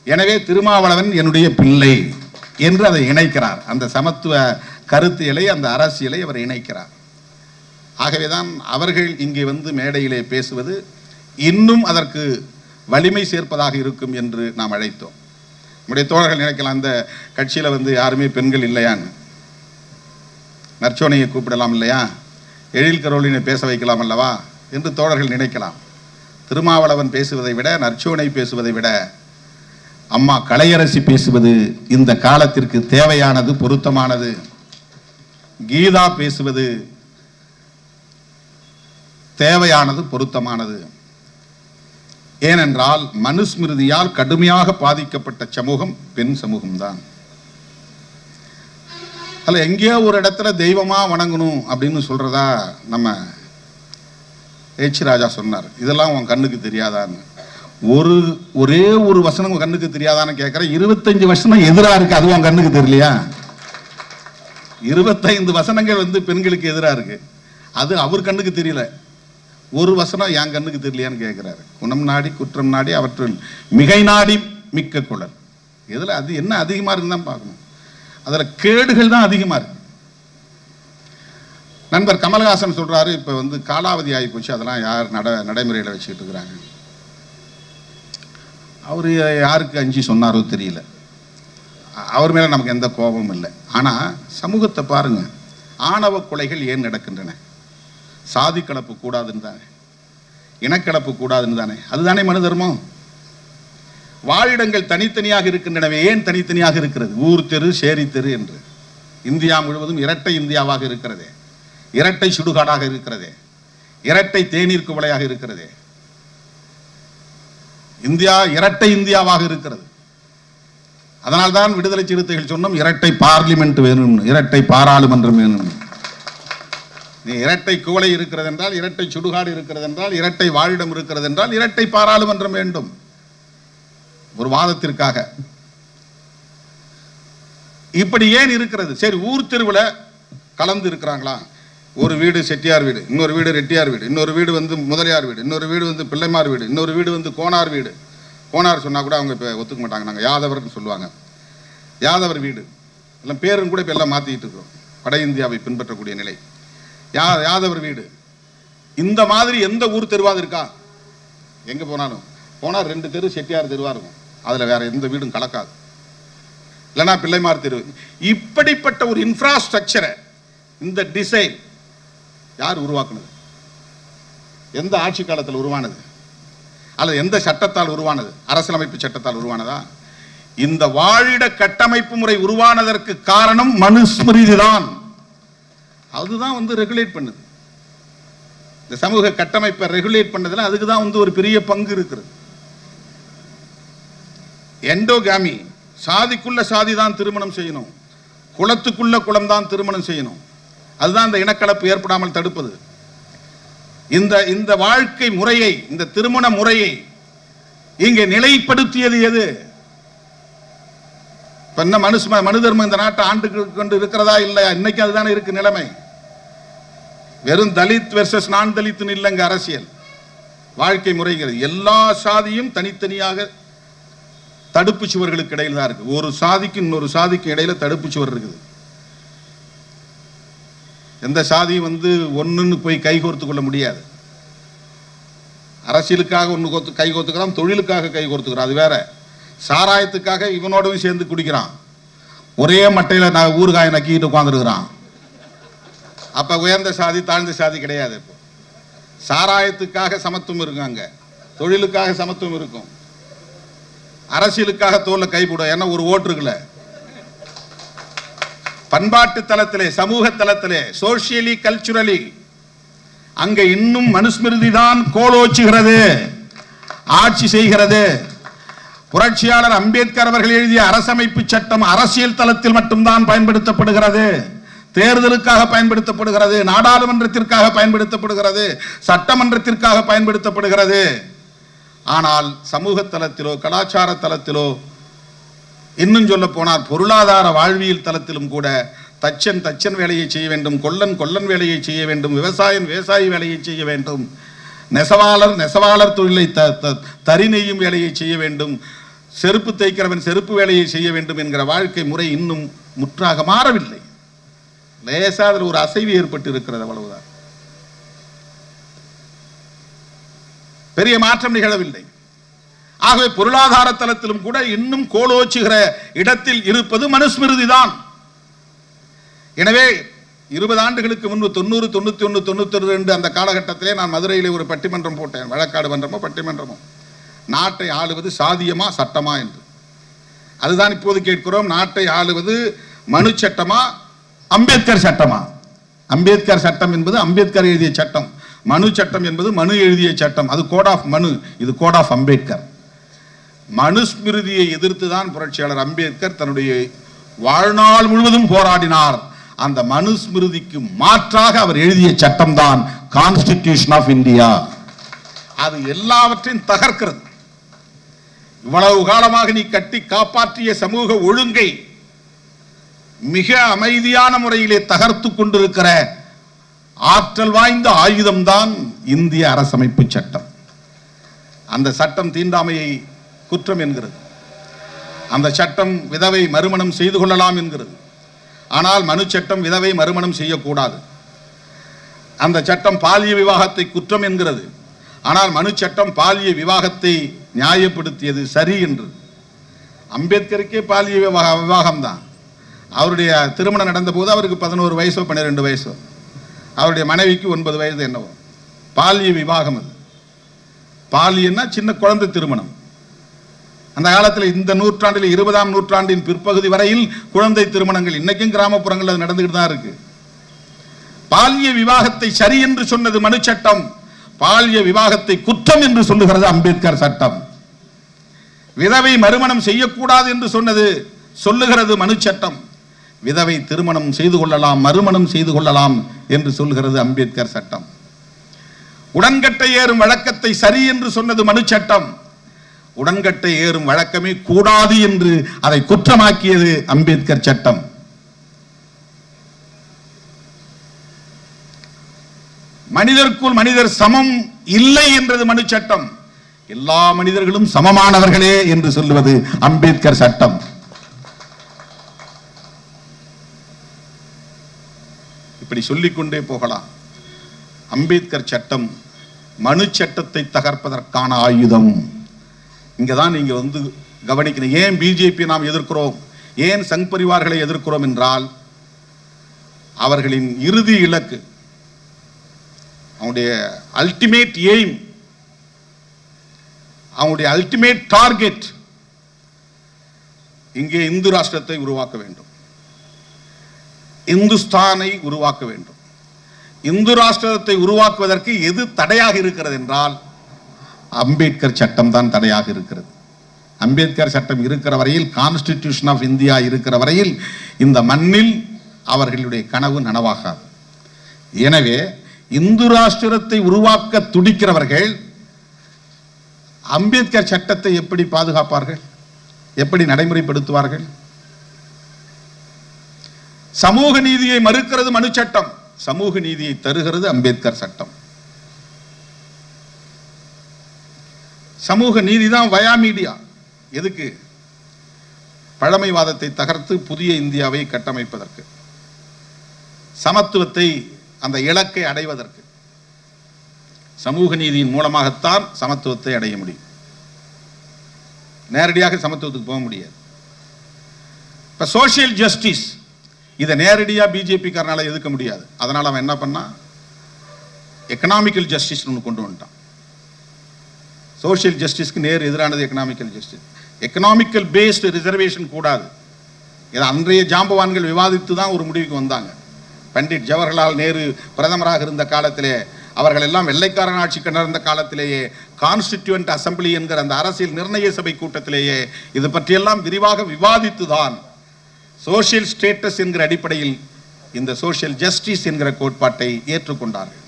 எனவே திருமாவளவன் என்னுடைய பிள்ளை என்று அதை இணைக்கிறார். அந்த சமத்துவ கருத்தியலை, அந்த அரசியலை அவர் இணைக்கிறார். ஆகவேதான் அவர்கள் இங்கே மேடையிலே பேசுவது இன்னும் அதற்கு வலிமை சேர்ப்பதாக இருக்கும் என்று நாம் அழைத்தோம். நம்முடைய தோழர்கள் நினைக்கலாம், அந்த கட்சியில் யாருமே பெண்கள் இல்லையான்னு. நற்சோனையை கூப்பிடலாம் இல்லையா, எழில் கரோலினை பேச வைக்கலாம் அல்லவா என்று தோழர்கள் நினைக்கலாம். திருமாவளவன் பேசுவதை விட, நற்சோனை பேசுவதை விட அம்மா கலையரசி பேசுவது இந்த காலத்திற்கு தேவையானது, பொருத்தமானது. கீதா பேசுவது தேவையானது, பொருத்தமானது. ஏனென்றால் மனுஸ்மிருதியால் கடுமையாக பாதிக்கப்பட்ட சமூகம் பெண் சமூகம்தான். அதில் எங்கேயோ ஒரு இடத்துல தெய்வமா வணங்கணும் அப்படின்னு சொல்றதா நம்ம ராஜா சொன்னார். இதெல்லாம் உன் கண்ணுக்கு தெரியாதான்னு. ஒரே ஒரு வசனம் உன் கண்ணுக்கு தெரியாதான்னு கேட்கிற, 25 வசனம் எதிரா இருக்கு, அது உன் கண்ணுக்கு தெரியலையா? 25 வசனங்கள் பெண்களுக்கு எதிரா இருக்கு, அது அவர் கண்ணுக்கு தெரியல. ஒரு வசனம் என் கண்ணுக்கு தெரியலையான்னு கேட்கிறாரு. குணம் நாடி குற்றம் நாடி அவற்றில் மிகை நாடி மிக்க குழல். இதுல அது என்ன அதிகமா இருக்குன்னு பார்க்கணும். அதுல கேடுகள் தான் அதிகமா இருக்கு. நண்பர் கமல்ஹாசன் சொல்றாரு, இப்ப காலாவதி ஆகி போச்சு, அதெல்லாம் யார் நடைமுறையில வச்சுக்கிட்டு இருக்கிறாங்க. அவரு யாருக்கு அஞ்சி சொன்னாரோ தெரியல, அவர் மேல நமக்கு எந்த கோபமும் இல்லை. ஆனா சமூகத்தை பாருங்க, ஆணவ கொலைகள் ஏன் நடக்கின்றன? சாதி கலப்பு கூடாதுன்னு தானே, இனக்கலப்பு கூடாதுன்னு தானே, அதுதானே மனு தர்மம். வாழிடங்கள் தனித்தனியாக இருக்கின்றனவே, ஏன் தனித்தனியாக இருக்கிறது? ஊர் தெரு, சேரி தெரு என்று. இந்தியா முழுவதும் இரட்டை இந்தியாவாக இருக்கிறதே, இரட்டை சுடுகாடாக இருக்கிறதே, இரட்டை தேநீர் குவளையாக இருக்கிறதே. இந்தியா இரட்டை இந்தியாவாக இருக்கிறது. அதனால்தான் விடுதலை சிறுத்தைகள் சொன்னோம், இரட்டை பார்லிமெண்ட் வேணும், இரட்டை பாராளுமன்றம் வேணும். இரட்டை குவளை இருக்கிறது என்றால், இரட்டை சுடுகாடு இருக்கிறது என்றால், இரட்டை வாழிடம் இருக்கிறது என்றால் இரட்டை பாராளுமன்றம் வேண்டும். ஒரு வாதத்திற்காக இப்படி ஏன் இருக்கிறது? சரி, ஊர் தெருவில் கலந்து இருக்கிறாங்களா? ஒரு வீடு செட்டியார் வீடு, இன்னொரு வீடு ரெட்டியார் வீடு, இன்னொரு வீடு முதலியார் வீடு, இன்னொரு வீடு பிள்ளைமார் வீடு, இன்னொரு வீடு கோனார் வீடு. கோனார் சொன்னா கூட அவங்க இப்போ ஒத்துக்க மாட்டாங்க, நாங்கள் யாதவர்னு சொல்லுவாங்க. யாதவர் வீடு எல்லாம் பேருன்னு கூட இப்போ எல்லாம் மாற்றிக்கிட்டு இருக்கிறோம். வட இந்தியாவை பின்பற்றக்கூடிய நிலை. யாதவர் வீடு. இந்த மாதிரி எந்த ஊர் தெருவாது இருக்கா? எங்க போனாலும் போனா 2 தெரு செட்டியார் தெருவா இருக்கும், அதுல வேற எந்த வீடும் கலக்காது. இல்லைன்னா பிள்ளைமார் தெரு. இப்படிப்பட்ட ஒரு இன்ஃப்ராஸ்ட்ரக்சரை, இந்த டிசைன் யார் உருவாக்குனது? எந்த ஆட்சி காலத்தில் உருவானது? அல்லது எந்த சட்டத்தால் உருவானது? அரசியலமைப்பு சட்டத்தால் உருவானதா? இந்த வாழிட கட்டமைப்பு முறை உருவானதற்கு காரணம் மனுஸ்மிருதி தான். அதுதான் ரெகுலேட் பண்ணுது. இந்த சமூக கட்டமைப்பை ரெகுலேட் பண்ணதுல அதுக்கு தான் ஒரு பெரிய பங்கு இருக்கிறது. எண்டோகாமி, சாதிக்குள்ள சாதி தான் திருமணம் செய்யணும், குலத்துக்குள்ள குலம் தான் திருமணம் செய்யணும். அதுதான் இந்த இனக்கலப்பு ஏற்படாமல் தடுப்பது. இந்த வாழ்க்கை முறையை, இந்த திருமண முறையை இங்கே நிலைப்படுத்தியது எது? மனு தர்மம் இந்த நாட்டை ஆண்டு கொண்டு இருக்கிறதா இல்லையா? இன்னைக்கு அதுதானே இருக்கு நிலைமை. வெறும் தலித் வெர்சஸ் நான் தலித் இல்லைங்க அரசியல். வாழ்க்கை முறைங்கிறது எல்லா சாதியும் தனித்தனியாக தடுப்பு சுவர்களுக்கு இடையில் தான் இருக்கு. ஒரு சாதிக்கு இன்னொரு சாதிக்கு இடையில தடுப்பு சுவர் இருக்குது. எந்த சாதியும் ஒன்னுன்னு போய் கைகோர்த்து கொள்ள முடியாது. அரசியலுக்காக ஒன்று கை கோர்த்துக்கிறான், தொழிலுக்காக கை கோர்த்துக்கிறான், அது வேற. சாராயத்துக்காக இவனோடவும் சேர்ந்து குடிக்கிறான். ஒரே மட்டையில் நான் ஊறுகாய் நக்கிட்டு உட்காந்துருக்கிறான். அப்ப உயர்ந்த சாதி தாழ்ந்த சாதி கிடையாது. இப்போ சாராயத்துக்காக சமத்துவம் இருக்காங்க, தொழிலுக்காக சமத்துவம் இருக்கும், அரசியலுக்காக தோல்ல கைப்படும். ஏன்னா ஒரு ஓட்டு இருக்குல்ல. பண்பாட்டு தளத்திலே, சமூக தளத்திலே, சோசியலி கல்ச்சுரலி அங்க இன்னும் மனுஸ்மிருதி தான் கோலோச்சுகிறது, ஆட்சி செய்கிறது. புரட்சியாளர் அம்பேத்கர் அவர்கள் எழுதிய அரசமைப்பு சட்டம் அரசியல் தளத்தில் மட்டும்தான் பயன்படுத்தப்படுகிறது, தேர்தலுக்காக பயன்படுத்தப்படுகிறது, நாடாளுமன்றத்திற்காக பயன்படுத்தப்படுகிறது, சட்டமன்றத்திற்காக பயன்படுத்தப்படுகிறது. ஆனால் சமூக தளத்திலோ கலாச்சார தளத்திலோ, இன்னும் சொல்ல போனால் பொருளாதார வாழ்வியல் தளத்திலும் கூட தச்சன் தச்சன் வேலையை செய்ய வேண்டும், கொல்லன் கொல்லன் வேலையை செய்ய வேண்டும், விவசாயன் விவசாயி வேலையை செய்ய வேண்டும், நெசவாளர் நெசவாளர் தொழிலை தறி நெய்யும் வேலையை செய்ய வேண்டும், செருப்பு தைக்கிறவன் செருப்பு வேலையை செய்ய வேண்டும் என்கிற வாழ்க்கை முறை இன்னும் முற்றாக மாறவில்லை. லேசா அதில் ஒரு அசைவு ஏற்பட்டு இருக்கிறது, அவ்வளவுதான். பெரிய மாற்றம் நிகழவில்லை. ஆகவே பொருளாதார தளத்திலும் கூட இன்னும் கோலோச்சுகிற இடத்தில் இருப்பது மனுஸ்மிருதி தான். எனவே 20 ஆண்டுகளுக்கு முன்பு 90, 91, 92 அந்த காலகட்டத்திலே நான் மதுரையிலே ஒரு பட்டிமன்றம் போட்டேன். வழக்காடு மன்றமோ பட்டிமன்றமோ, நாட்டை ஆளுவது சாதியமா சட்டமா என்று. அதுதான் இப்போது கேட்கிறோம். நாட்டை ஆளுவது மனு சட்டமா அம்பேத்கர் சட்டமா? அம்பேத்கர் சட்டம் என்பது அம்பேத்கர் எழுதிய சட்டம், மனு சட்டம் என்பது மனு எழுதிய சட்டம். அது கோட் ஆஃப் மனு, இது கோட் ஆஃப் அம்பேத்கர். மனுஸ்மிருதியை எதிர்த்து தான் புரட்சியாளர் அம்பேத்கர் தன்னுடைய வாழ்நாள் முழுவதும் போராடினார். அந்த மனுஸ்மிருதிக்கு மாற்றாக அவர் எழுதிய சட்டம் தான் கான்ஸ்டிடியூஷன் ஆஃப் இந்தியா. அது எல்லாவற்றையும் தகர்க்கிறது. இவ்வளவு காலமாக நீ கட்டி காப்பாற்றிய சமூக ஒழுங்கை மிக அமைதியான முறையிலே தகர்த்து கொண்டிருக்கிற ஆற்றல் வாய்ந்த ஆயுதம் தான் இந்திய அரசமைப்பு சட்டம். அந்த சட்டம் தீண்டாமையை குற்றம் என்கிறது. அந்த சட்டம் விதவை மறுமணம் செய்து கொள்ளலாம் என்கிறது. ஆனால் மனு சட்டம் விதவை மறுமணம் செய்யக்கூடாது. அந்த சட்டம் பாலிய விவாகத்தை குற்றம் என்கிறது. ஆனால் மனு சட்டம் பாலிய விவாகத்தை நியாயப்படுத்தியது சரி என்று. அம்பேத்கருக்கே பாலிய விவாகம் தான். அவருடைய திருமணம் நடந்த போது அவருக்கு 11 வயசோ 12 வயசோ, அவருடைய மனைவிக்கு 9 வயது என்னவோ. பாலிய விவாகம் அது. பாலியன்னா சின்ன குழந்தை திருமணம். அந்த காலத்தில் இந்த நூற்றாண்டில் 20ஆம் நூற்றாண்டின் பிற்பகுதி வரையில் குழந்தை திருமணங்கள் இன்னைக்கும் கிராமப்புறங்கள் அது நடந்துகிட்டு தான் இருக்கு. பாலிய விவாகத்தை சரி என்று சொன்னது மனு சட்டம், பாலிய விவாகத்தை குற்றம் என்று சொல்லுகிறது அம்பேத்கர் சட்டம். விதவை மறுமணம் செய்யக்கூடாது என்று சொல்லுகிறது மனு சட்டம். விதவை திருமணம் செய்து கொள்ளலாம், மறுமணம் செய்து கொள்ளலாம் என்று சொல்லுகிறது அம்பேத்கர் சட்டம். உடன்கட்டை ஏறும் வழக்கத்தை சரி என்று சொன்னது மனு சட்டம். உடன்கட்டை ஏறும் வழக்கமே கூடாது என்று அதை குற்றமாக்கியது அம்பேத்கர் சட்டம். மனிதருக்குள் மனிதர் சமம் இல்லை என்றது மனு சட்டம். எல்லா மனிதர்களும் சமமானவர்களே என்று சொல்லுவது அம்பேத்கர் சட்டம். இப்படி சொல்லிக்கொண்டே போகலாம். அம்பேத்கர் சட்டம் மனு சட்டத்தை தகர்ப்பதற்கான ஆயுதம். இங்கதான் நீங்க கவனிக்கணும். ஏன் பிஜேபி நாம் எதிர்க்கிறோம், ஏன் சங் பரிவார்களை எதிர்க்கிறோம் என்றால், அவர்களின் இறுதி இலக்கு, அவங்களுடைய அல்டிமேட் எய்ம், அவங்களுடைய அல்டிமேட் டார்கெட் இங்கே இந்து ராஷ்டிரத்தை உருவாக்க வேண்டும், இந்துஸ்தானை உருவாக்க வேண்டும். இந்து ராஷ்டிரத்தை உருவாக்குவதற்கு எது தடையாக இருக்கிறது என்றால் அம்பேத்கர் சட்டம் தான் தடையாக இருக்கிறது. அம்பேத்கர் சட்டம் இருக்கிற வரையில், கான்ஸ்டிடியூஷன் ஆஃப் இந்தியா இருக்கிற வரையில் இந்த மண்ணில் அவர்களுடைய கனவு நனவாகாது. எனவே இந்து ராஷ்டிரத்தை உருவாக்க துடிக்கிறவர்கள் அம்பேத்கர் சட்டத்தை எப்படி பாதுகாப்பார்கள், எப்படி நடைமுறைப்படுத்துவார்கள்? சமூக நீதியை மறுக்கிறது மனு சட்டம், சமூக நீதியை தருகிறது அம்பேத்கர் சட்டம். சமூக நீதி தான் வயா மீடியா. எதுக்கு? பழமைவாதத்தை தகர்த்து புதிய இந்தியாவை கட்டமைப்பதற்கு, சமத்துவத்தை அந்த இலக்கை அடைவதற்கு. சமூக நீதியின் மூலமாகத்தான் சமத்துவத்தை அடைய முடியும். நேரடியாக சமத்துவத்துக்கு போக முடியாது. இப்ப சோசியல் ஜஸ்டிஸ் இதை நேரடியா பிஜேபி காரனால எதிர்க்க முடியாது. அதனால அவன் என்ன பண்ணா, எக்கனாமிக்கல் ஜஸ்டிஸ் ஒன்று கொண்டு வந்துட்டான். சோசியல் ஜஸ்டிஸ்க்கு நேர் எதிரானது economical justice. Economical based reservation கூடாது. இதை அன்றைய ஜாம்பவான்கள் விவாதித்து தான் ஒரு முடிவுக்கு வந்தாங்க. பண்டிட் ஜவஹர்லால் நேரு பிரதமராக இருந்த காலத்திலே, அவர்கள் எல்லாம் வெள்ளைக்காரன் ஆட்சிக்கு நடந்த காலத்திலேயே, கான்ஸ்டிடியூவன்ட் அசம்பிளி என்கிற அந்த அரசியல் நிர்ணய சபை கூட்டத்திலேயே இது பற்றியெல்லாம் விரிவாக விவாதித்துதான் சோசியல் ஸ்டேட்டஸ் என்கிற அடிப்படையில் இந்த சோசியல் ஜஸ்டிஸ் என்கிற கோட்பாட்டை ஏற்றுக்கொண்டார்கள்.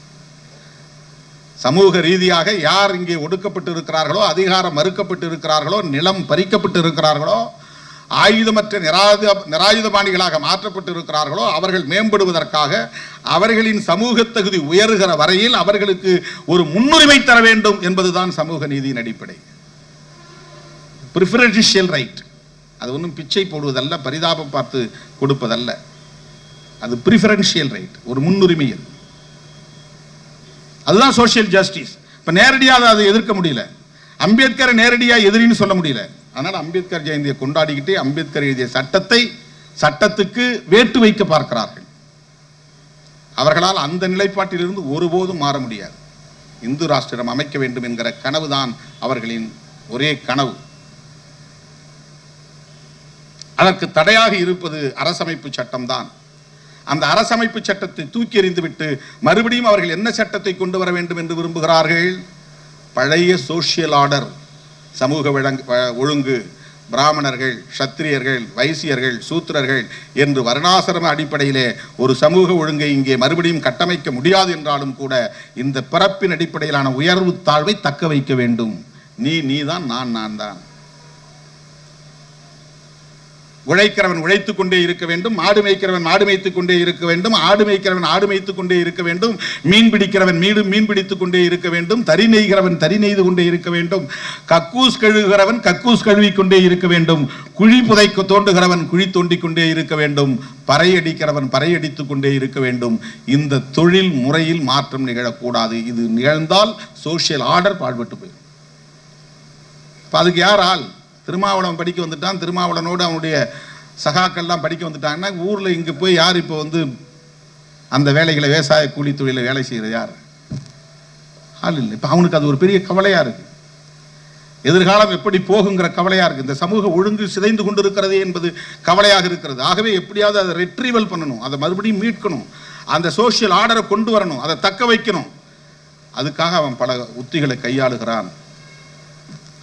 சமூக ரீதியாக யார் இங்கே ஒடுக்கப்பட்டு இருக்கிறார்களோ, அதிகாரம் மறுக்கப்பட்டு இருக்கிறார்களோ, நிலம் பறிக்கப்பட்டு இருக்கிறார்களோ, ஆயுதமற்ற நிராயுதபாணிகளாக மாற்றப்பட்டு இருக்கிறார்களோ, அவர்கள் மேம்படுவதற்காக அவர்களின் சமூக தகுதி உயர்கிற வரையில் அவர்களுக்கு ஒரு முன்னுரிமை தர வேண்டும் என்பதுதான் சமூக நீதியின் அடிப்படை. பிரிஃபரன்ஷியல் ரைட், அது ஒன்றும் பிச்சை போடுவதல்ல, பரிதாபம் பார்த்து கொடுப்பதல்ல. அது பிரிஃபரன்ஷியல் ரைட், ஒரு முன்னுரிமை. அதுதான் சோசியல் ஜஸ்டிஸ். இப்ப நேரடியாக அதை எதிர்க்க முடியல, அம்பேத்கரை நேரடியாக எதிரின்னு சொல்ல முடியல. அதனால அம்பேத்கர் ஜெயந்தியை கொண்டாடிக்கிட்டே அம்பேத்கர் எழுதிய சட்டத்துக்கு வேட்டு வைக்க பார்க்கிறார்கள். அவர்களால் அந்த நிலைப்பாட்டிலிருந்து ஒருபோதும் மாற முடியாது. இந்து ராஷ்டிரம் அமைக்க வேண்டும் என்கிற கனவுதான் அவர்களின் ஒரே கனவு. அதற்கு தடையாக இருப்பது அரசமைப்பு சட்டம்தான். அந்த அரசமைப்பு சட்டத்தை தூக்கி எறிந்துவிட்டு மறுபடியும் அவர்கள் என்ன சட்டத்தை கொண்டு வர வேண்டும் என்று விரும்புகிறார்கள்? பழைய சோசியல் ஆர்டர், சமூக ஒழுங்கு, பிராமணர்கள், சத்திரியர்கள், வைசியர்கள், சூத்திரர்கள் என்று வர்ணாசிரம அடிப்படையிலே ஒரு சமூக ஒழுங்கை இங்கே மறுபடியும் கட்டமைக்க முடியாது என்றாலும் கூட இந்த பிறப்பின் அடிப்படையிலான உயர்வு தாழ்வை தக்க வைக்க வேண்டும். நீதான், நான் தான். உழைக்கிறவன் உழைத்துக் கொண்டே இருக்க வேண்டும், மாடு மேய்க்கிறவன் மாடு மேய்த்துக் கொண்டே இருக்க வேண்டும், ஆடு மேய்க்கிறவன் ஆடு மேய்த்துக் கொண்டே இருக்க வேண்டும், மீன் பிடிக்கிறவன் மீன் பிடித்துக் கொண்டே இருக்க வேண்டும், தறி நெய்கிறவன் தறி நெய்து கொண்டே இருக்க வேண்டும், கக்கூஸ் கழுகுகிறவன் கக்கூஸ் கழுவிக் கொண்டே இருக்க வேண்டும், குழி புதைக்க தோண்டுகிறவன் குழி தோண்டிக் கொண்டே இருக்க வேண்டும், பறையடிக்கிறவன் பறையடித்துக் கொண்டே இருக்க வேண்டும். இந்த தொழில் முறையில் மாற்றம் நிகழக்கூடாது. இது நிகழ்ந்தால் சோசியல் ஆர்டர் பாழ்பட்டு போயிடும். அதுக்கு யார் ஆள்? திருமாவளவன் படிக்க வந்துட்டான், திருமாவளவனோடு அவனுடைய சகாக்கள்லாம் படிக்க வந்துட்டாங்கன்னா ஊரில் இங்கே போய் யார் இப்போ அந்த வேலைகளை, விவசாய கூலி தொழிலை வேலை செய்கிறது யார்? ஆள் இல்லை. இப்போ அவனுக்கு அது ஒரு பெரிய கவலையாக இருக்குது. எதிர்காலம் எப்படி போகுங்கிற கவலையாக இருக்குது. இந்த சமூக ஒழுங்கு சிதைந்து கொண்டு இருக்கிறது என்பது கவலையாக இருக்கிறது. ஆகவே எப்படியாவது அதை ரெட்ரீவல் பண்ணணும், அதை மறுபடியும் மீட்கணும், அந்த சோசியல் ஆர்டரை கொண்டு வரணும், அதை தக்க வைக்கணும். அதுக்காக அவன் பல உத்திகளை கையாளுகிறான்.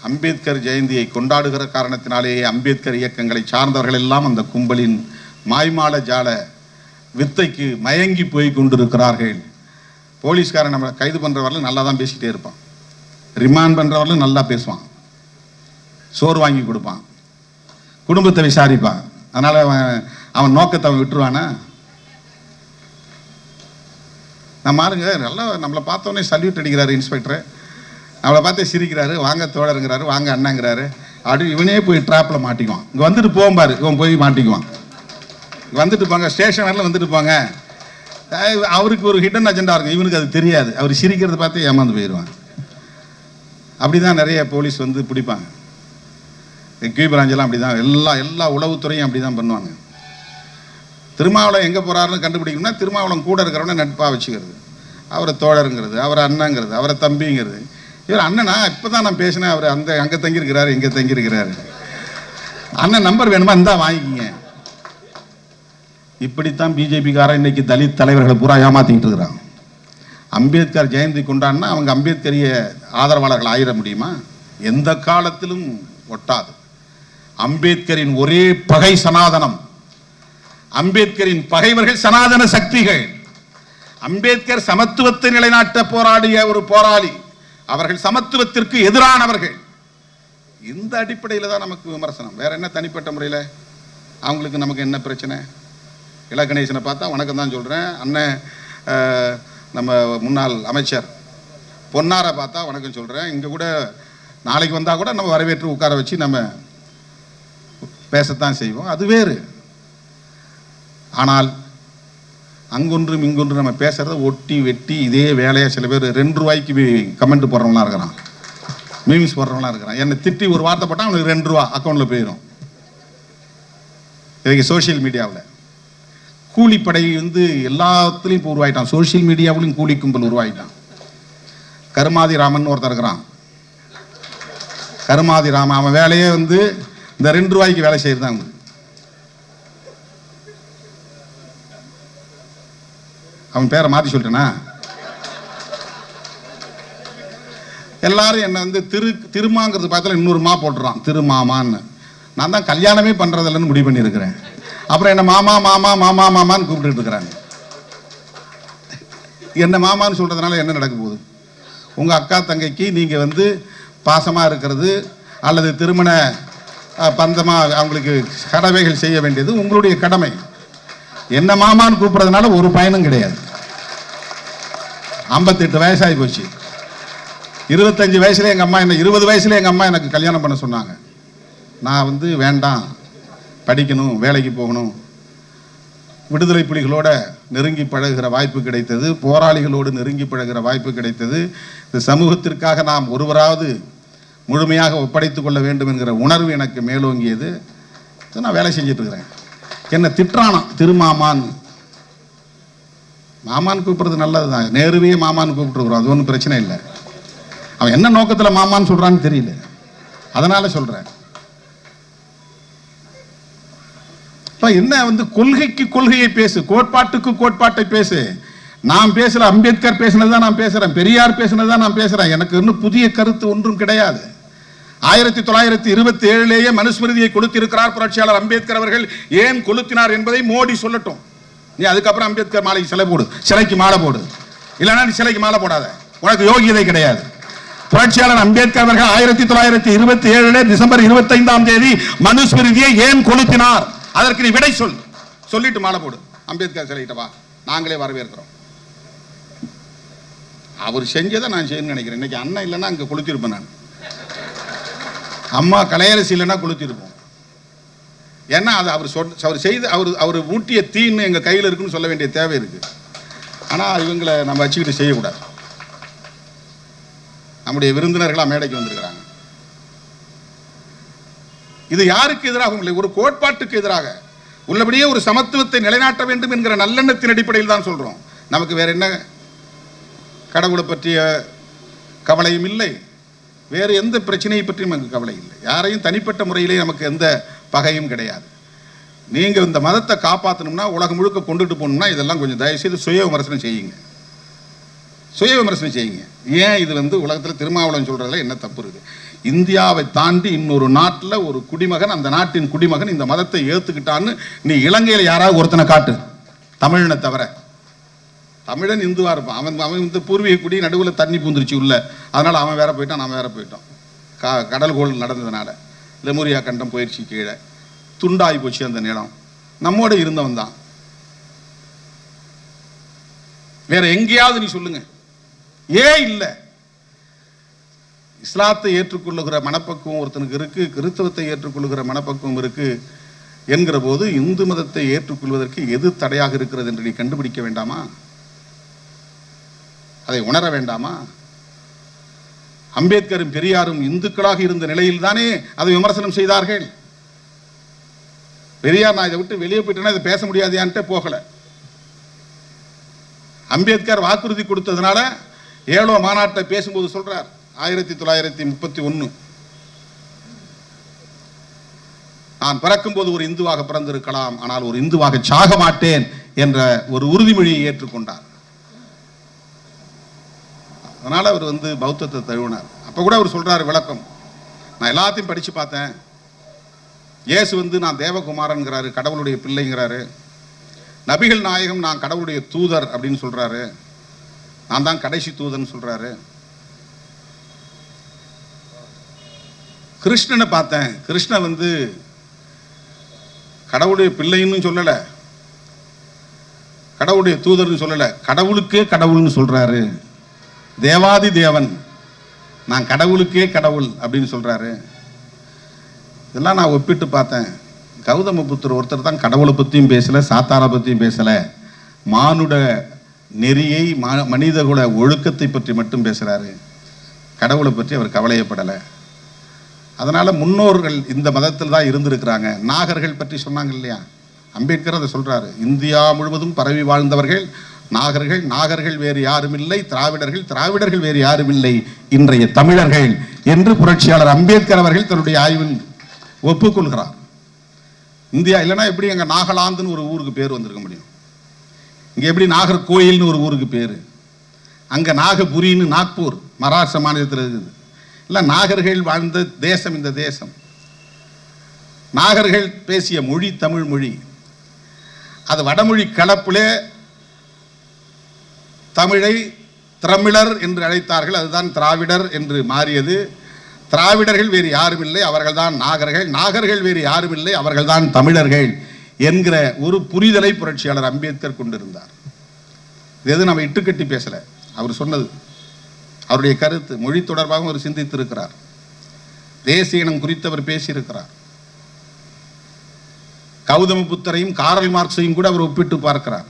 அம்பேத்கர் ஜெயந்தியை கொண்டாடுகிற காரணத்தினாலேயே அம்பேத்கர் இயக்கங்களை சார்ந்தவர்கள் எல்லாம் அந்த கும்பலின் மாய்மால ஜால வித்தைக்கு மயங்கி போய் கொண்டிருக்கிறார்கள். போலீஸ்காரன் நம்ம கைது பண்ணுறவர்களும் நல்லா தான் பேசிக்கிட்டே இருப்பான், ரிமாண்ட் பண்ணுறவர்களும் நல்லா பேசுவான், சோறு வாங்கி கொடுப்பான், குடும்பத்தை விசாரிப்பான். அதனால் அவன் நோக்கத்தை அவன் விட்டுருவானா? நம்ம ஆளுங்க நல்லா நம்மளை பார்த்தோன்னே சல்யூட் அடிக்கிறாரு இன்ஸ்பெக்டர், அவளை பார்த்தே சிரிக்கிறாரு, வாங்க தோழருங்கிறாரு, வாங்க அண்ணாங்கிறாரு. அப்படி இவனே போய் ட்ராப்பில் மாட்டிக்குவான். இங்கே வந்துட்டு போகும்பாரு, இவன் போய் மாட்டிக்குவான். வந்துட்டு போங்க, ஸ்டேஷன் வரலாம் வந்துட்டு போங்க. அவருக்கு ஒரு ஹிடன் அஜெண்டா இருக்கும், இவனுக்கு அது தெரியாது. அவர் சிரிக்கிறத பார்த்து ஏமாந்து போயிடுவான். அப்படி தான் நிறைய போலீஸ் பிடிப்பாங்க. கியூ பிராஞ்செல்லாம் அப்படி தான், எல்லா உளவுத்துறையும் அப்படி தான் பண்ணுவாங்க. திருமாவளவன் எங்கே போகிறாருன்னு கண்டுபிடிக்கணும்னா திருமாவளவன் கூட இருக்கிறவன நட்பாக வச்சுக்கிறது, அவரை தோழருங்கிறது, அவரை அண்ணங்கிறது, அவரை தம்பிங்கிறது. இவர் அண்ணனா இப்போ தான் நான் பேசினேன், அவர் அங்கே தங்கியிருக்கிறாரு, இங்கே தங்கியிருக்கிறாரு, அண்ணன் நம்பர் வேணுமா இருந்தா வாங்கிக்கிங்க. இப்படித்தான் பிஜேபிக்காரன் இன்னைக்கு தலித் தலைவர்களை பூரா ஏமாத்திக்கிட்டு இருக்கிறாங்க. அம்பேத்கர் ஜெயந்தி கொண்டாடினா அவங்க அம்பேத்கரிய ஆதரவாளர்கள் ஆயிட முடியுமா? எந்த காலத்திலும் ஒட்டாது. அம்பேத்கரின் ஒரே பகை சனாதனம். அம்பேத்கரின் பகைவர்கள் சனாதன சக்திகள். அம்பேத்கர் சமத்துவத்தை நிலைநாட்ட போராடிய ஒரு போராளி. அவர்கள் சமத்துவத்திற்கு எதிரானவர்கள். இந்த அடிப்படையில் தான் நமக்கு விமர்சனம். வேற என்ன தனிப்பட்ட முறையில் அவங்களுக்கு நமக்கு என்ன பிரச்சனை? இலகணேசனை பார்த்தா வணக்கம் தான் சொல்கிறேன். அண்ணன் நம்ம முன்னாள் அமைச்சர் பொன்னாரை பார்த்தா வணக்கம் சொல்கிறேன். இங்கே கூட நாளைக்கு வந்தால் கூட நம்ம வரவேற்று உட்கார வச்சு நம்ம பேசத்தான் செய்வோம். அது வேறு. ஆனால் அங்கொன்றும் இங்கொன்று நம்ம பேசுகிறத ஒட்டி வெட்டி இதே வேலையாக சில பேர் 2 ரூபாய்க்கு கமெண்ட் போடுறவங்களாம் இருக்கிறான், மீம்ஸ் போடுறவங்களாம் இருக்கிறான். என்னை திட்டி ஒரு வார்த்தை போட்டால் அவனுக்கு 2 ரூபா அக்கௌண்ட்டில் போயிடும். இதுக்கு சோஷியல் மீடியாவில் கூலிப்படை எல்லாத்துலேயும் இப்போ உருவாயிட்டான். சோஷியல் மீடியாவிலையும் கூலி கும்பல் உருவாயிட்டான். கருமாதி ராமன் ஒருத்தர் இருக்கிறான். கருமாதி ராமன் அவன் வேலையே இந்த 2 ரூபாய்க்கு வேலை செய்யறதான். அவன் பேரை மாற்றி சொல்லிட்டேனா? எல்லாரும் என்ன திருமாங்கிறது பார்த்தால இன்னொரு மா போட்டுறான், திருமாமான்னு. நான் தான் கல்யாணமே பண்றதில்லன்னு முடிவு பண்ணியிருக்கிறேன். அப்புறம் என்ன மாமா மாமா மாமா மாமான்னு கூப்பிட்டு இருக்கிறாங்க. என்ன மாமான்னு சொல்றதுனால என்ன நடக்க போகுது? உங்க அக்கா தங்கைக்கு நீங்க பாசமா இருக்கிறது அல்லது திருமண பந்தமா அவங்களுக்கு கடமைகள் செய்ய வேண்டியது உங்களுடைய கடமை. என்ன மாமான்னு கூப்பிடுறதுனால ஒரு பயனும் கிடையாது. 58 வயசாகி போச்சு. 25 வயசுல எங்க அம்மா என்ன 20 வயசுல எங்க அம்மா எனக்கு கல்யாணம் பண்ண சொன்னாங்க. நான் வேண்டாம், படிக்கணும், வேலைக்கு போகணும். விடுதலை புலிகளோட நெருங்கி பழகுகிற வாய்ப்பு கிடைத்தது, போராளிகளோடு நெருங்கி பழகுகிற வாய்ப்பு கிடைத்தது. இந்த சமூகத்திற்காக நாம் ஒருவராவது முழுமையாக ஒப்படைத்துக் கொள்ள வேண்டும் என்கிற உணர்வு எனக்கு மேலோங்கியது. நான் வேலை செஞ்சுட்டு இருக்கிறேன். என்ன திட்டுறானாம் திருமாமான்னு. மாமான்னு கூப்பிடுறது நல்லது தான். நேருவே மாமான்னு கூப்பிட்டுருக்குறோம், அது ஒன்றும் பிரச்சனை இல்லை. அவன் என்ன நோக்கத்தில் மாமான்னு சொல்றான்னு தெரியல, அதனால சொல்றேன். என்ன கொள்கைக்கு கொள்கையை பேசு, கோட்பாட்டுக்கு கோட்பாட்டை பேசு. நான் பேசுற அம்பேத்கர் பேசினதுதான் நான் பேசுறேன், பெரியார் பேசினதுதான் நான் பேசுறேன். எனக்கு இன்னும் புதிய கருத்து ஒன்றும் கிடையாது. 1927 மனுஸ்மிருதியை கொளுத்திருக்கிறார் புரட்சியாளர் அம்பேத்கர் அவர்கள். ஏன் கொளுத்தினார் என்பதை மோடி சொல்லட்டும். நீ அதுக்கப்புறம் அம்பேத்கர் மாலைக்கு சிலை போடு, சிலைக்கு மாலை போடு. இல்லைன்னா நீ சிலைக்கு மாலை போடாத, உனக்கு யோகியதை கிடையாது. புரட்சியாளர் அம்பேத்கர் அவர்கள் 1927 டிசம்பர் 25ஆம் தேதி மனுஸ்மிருதியை ஏன் கொளுத்தினார், அதற்கு நீ விடை சொல். சொல்லிட்டு மாலை போடு. அம்பேத்கர் சிலைகிட்ட வா, நாங்களே வரவேற்கிறோம். அவர் செஞ்சதை நான் செய்யணும்னு நினைக்கிறேன். இன்னைக்கு அண்ணன் இல்லைன்னா அங்கே கொளுத்திருப்பேன் நான். அம்மா கலையரசி இல்லைன்னா கொளுத்திருப்போம். ஏன்னா அது அவர் செய்து அவர் ஊட்டிய தீன்னு எங்கள் கையில் இருக்குன்னு சொல்ல வேண்டிய தேவை இருக்கு. ஆனால் இவங்களை நம்ம வச்சுக்கிட்டு செய்யக்கூடாது. நம்முடைய விருந்தினர்களாக மேடைக்கு வந்திருக்கிறாங்க. இது யாருக்கு எதிராகவும் இல்லை, ஒரு கோட்பாட்டுக்கு எதிராக உள்ளபடியே ஒரு சமத்துவத்தை நிலைநாட்ட வேண்டும் என்கிற நல்லெண்ணத்தின் அடிப்படையில் தான் சொல்றோம். நமக்கு வேற என்ன கடவுளை பற்றிய கவலையும் இல்லை, வேறு எந்த பிரச்சனையை பற்றியும் நமக்கு கவலை இல்லை. யாரையும் தனிப்பட்ட முறையிலே நமக்கு எந்த பகையும் கிடையாது. நீங்கள் இந்த மதத்தை காப்பாற்றணும்னா, உலகம் முழுக்க கொண்டுட்டு போகணும்னா இதெல்லாம் கொஞ்சம் தயவுசெய்து சுய விமர்சனம் செய்யுங்க. சுய விமர்சனம் செய்யுங்க. ஏன் இது உலகத்தில் திருமாவளவன் சொல்றதுல என்ன தப்பு இருக்கு? இந்தியாவை தாண்டி இன்னொரு நாட்டில் ஒரு குடிமகன், அந்த நாட்டின் குடிமகன் இந்த மதத்தை ஏற்றுக்கிட்டான்னு நீ இலங்கையில் யாராவது ஒருத்தனை காட்டு, தமிழனை தவிர. தமிழன் இந்துவா இருப்பான், அவன் பூர்வீக குடி, நடுவில் தண்ணி பூந்துருச்சு உள்ள, அதனால அவன் வேற போயிட்டான், நான் வேற போயிட்டோம். கடல் கோள் நடந்ததுனால லெமுரியா கண்டம் போயிடுச்சு, கீழே துண்டாகி போச்சு அந்த நிலம். நம்மோட இருந்தவன் தான். வேற எங்கேயாவது நீ சொல்லுங்க. ஏன் இல்லை? இஸ்லாத்தை ஏற்றுக்கொள்ளுகிற மனப்பக்குவம் ஒருத்தனுக்கு இருக்கு, கிறிஸ்தவத்தை ஏற்றுக்கொள்ளுகிற மனப்பக்குவம் இருக்கு என்கிற போது இந்து மதத்தை ஏற்றுக்கொள்வதற்கு எது தடையாக இருக்கிறது என்று நீ கண்டுபிடிக்க வேண்டாமா? அதை உணர வேண்டாமா? அம்பேத்கரும் பெரியாரும் இந்துக்களாக இருந்த நிலையில் தானே அதை விமர்சனம் செய்தார்கள். பெரியார் நான் இதை விட்டு வெளியே போயிட்டேன்னா இதை பேச முடியாதியான்ட்டு போகல. அம்பேத்கர் வாக்குறுதி கொடுத்ததுனால ஏழோ மாநாட்டை பேசும்போது சொல்றார் 1931, நான் பிறக்கும்போது ஒரு இந்துவாக பிறந்திருக்கலாம், ஆனால் ஒரு இந்துவாக சாக மாட்டேன் என்ற ஒரு உறுதிமொழியை ஏற்றுக்கொண்டார். அதனால அவர் பௌத்தத்தை தழுவினார். அப்ப கூட அவர் சொல்றாரு விளக்கம், நான் எல்லாத்தையும் படிச்சு பார்த்தேன், இயேசு வந்து நான் தேவகுமாரன்கிறாரு, கடவுளுடைய பிள்ளைங்கிறாரு. நபிகள் நாயகம் நான் கடவுளுடைய தூதர் அப்படின்னு சொல்றாரு, நான் தான் கடைசி தூதன் சொல்றாரு. கிருஷ்ணனை பார்த்தேன், கிருஷ்ணன் வந்து கடவுளுடைய பிள்ளைன்னு சொல்லல, கடவுளுடைய தூதர்னு சொல்லல, கடவுளுக்கே கடவுள்னு சொல்றாரு. தேவாதி தேவன், நான் கடவுளுக்கே கடவுள் அப்படின்னு சொல்றாரு. இதெல்லாம் நான் ஒப்பிட்டு பார்த்தேன். கௌதம புத்தர் ஒருத்தர் தான் கடவுளை பற்றியும் பேசலை, சாத்தாரை பற்றியும் பேசலை, மானுட நெறியை மனித குல ஒழுக்கத்தை பற்றி மட்டும் பேசுகிறாரு. கடவுளை பற்றி அவர் கவலையப்படலை. அதனால் முன்னோர்கள் இந்த மதத்தில் தான் இருந்திருக்கிறாங்க. நாகர்கள் பற்றி சொன்னாங்க இல்லையா, அம்பேத்கர் அதை சொல்கிறாரு. இந்தியா முழுவதும் பரவி வாழ்ந்தவர்கள் நாகர்கள், நாகர்கள் வேறு யாரும் இல்லை, திராவிடர்கள், திராவிடர்கள் வேறு யாரும் இல்லை, இன்றைய தமிழர்கள் என்று புரட்சியாளர் அம்பேத்கர் அவர்கள் தன்னுடைய ஆய்வில் ஒப்புக்கொள்கிறார். இந்தியா இல்லைன்னா எப்படி அங்கே நாகாலாந்துன்னு ஒரு ஊருக்கு பேர் வந்திருக்க முடியும்? இங்கே எப்படி நாகர்கோயில்னு ஒரு ஊருக்கு பேர்? அங்கே நாகபுரின்னு நாக்பூர் மகாராஷ்டிரா மாநிலத்தில் இருக்குது. இல்லை, நாகர்கள் வாழ்ந்த தேசம் இந்த தேசம். நாகர்கள் பேசிய மொழி தமிழ் மொழி. அது வடமொழி கலப்பிலே தமிழை திரமிழர் என்று அழைத்தார்கள், அதுதான் திராவிடர் என்று மாறியது. திராவிடர்கள் வேறு யாரும் இல்லை, அவர்கள் தான் நாகர்கள், நாகர்கள் வேறு யாரும் இல்லை, அவர்கள் தான் தமிழர்கள் என்கிற ஒரு புரிதலை புரட்சியாளர் அம்பேத்கர் கொண்டிருந்தார். இது எது நம்ம இட்டுக்கட்டி பேசலை, அவர் சொன்னது, அவருடைய கருத்து. மொழி தொடர்பாக அவர் சிந்தித்திருக்கிறார், தேசிய இனம் குறித்து அவர் பேசியிருக்கிறார். கௌதம புத்தரையும் காரல் மார்க்ஸையும் கூட அவர் ஒப்பிட்டு பார்க்கிறார்.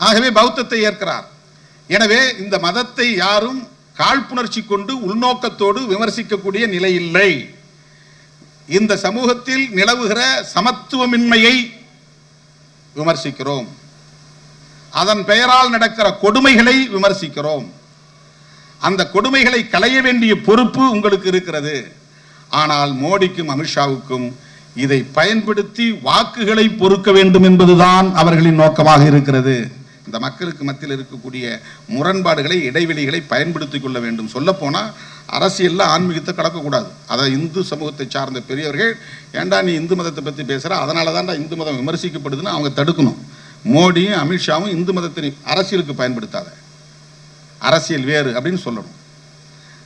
ஆகவே பௌத்தத்தை ஏற்கிறார். எனவே இந்த மதத்தை யாரும் காழ்ப்புணர்ச்சி கொண்டு உள்நோக்கத்தோடு விமர்சிக்கக்கூடிய நிலை இல்லை. இந்த சமூகத்தில் நிலவுகிற சமத்துவமின்மையை விமர்சிக்கிறோம், அதன் பெயரால் நடக்கிற கொடுமைகளை விமர்சிக்கிறோம். அந்த கொடுமைகளை களைய வேண்டிய பொறுப்பு உங்களுக்கு இருக்கிறது. ஆனால் மோடிக்கும் அமித்ஷாவுக்கும் இதை பயன்படுத்தி வாக்குகளை பொறுக்க வேண்டும் என்பதுதான் அவர்களின் நோக்கமாக இருக்கிறது. இந்த மக்களுக்கு மத்தியில் இருக்கக்கூடிய முரண்பாடுகளை, இடைவெளிகளை பயன்படுத்திக் கொள்ள வேண்டும். சொல்லப்போனால் அரசியலில் ஆன்மீகத்தை கலக்கக்கூடாது. அதை இந்து சமூகத்தை சார்ந்த பெரியவர்கள், ஏண்டா நீ இந்து மதத்தை பற்றி பேசுகிற, அதனால தான்டா இந்து மதம் விமர்சிக்கப்படுதுன்னு அவங்க தடுக்கணும். மோடியும் அமித்ஷாவும் இந்து மதத்தை அரசியலுக்கு பயன்படுத்தாத, அரசியல் வேறு அப்படின்னு சொல்லணும்.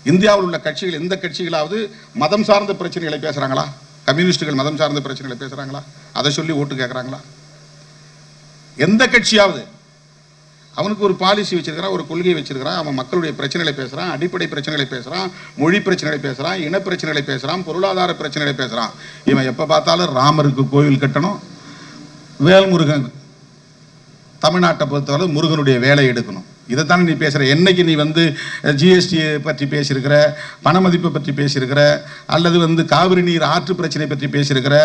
இந்தியாவில் உள்ள கட்சிகள், எந்த கட்சிகளாவது மதம் சார்ந்த பிரச்சனைகளை பேசுகிறாங்களா? கம்யூனிஸ்டுகள் மதம் சார்ந்த பிரச்சனைகளை பேசுகிறாங்களா? அதை சொல்லி ஓட்டு கேட்குறாங்களா? எந்த கட்சியாவது அவனுக்கு ஒரு பாலிசி வச்சிருக்கிறான், ஒரு கொள்கையை வச்சிருக்கிறான், அவன் மக்களுடைய பிரச்சனைகளை பேசுகிறான், அடிப்படை பிரச்சனைகளை பேசுகிறான், மொழி பிரச்சனைகளை பேசுகிறான், இன பிரச்சனைகளை பேசுகிறான், பொருளாதார பிரச்சனைகளை பேசுகிறான். இவன் எப்போ பார்த்தாலும் ராமருக்கு கோவில் கட்டணும், வேல்முருகன் தமிழ்நாட்டை பொறுத்தவரை முருகனுடைய வேலை எடுக்கணும், இதைத்தானே நீ பேசுகிற. என்னைக்கு நீ வந்து ஜிஎஸ்டி பற்றி பேசியிருக்கிற, பண மதிப்பை பற்றி பேசியிருக்கிற, அல்லது வந்து காவிரி நீர் ஆற்று பிரச்சனை பற்றி பேசியிருக்கிற,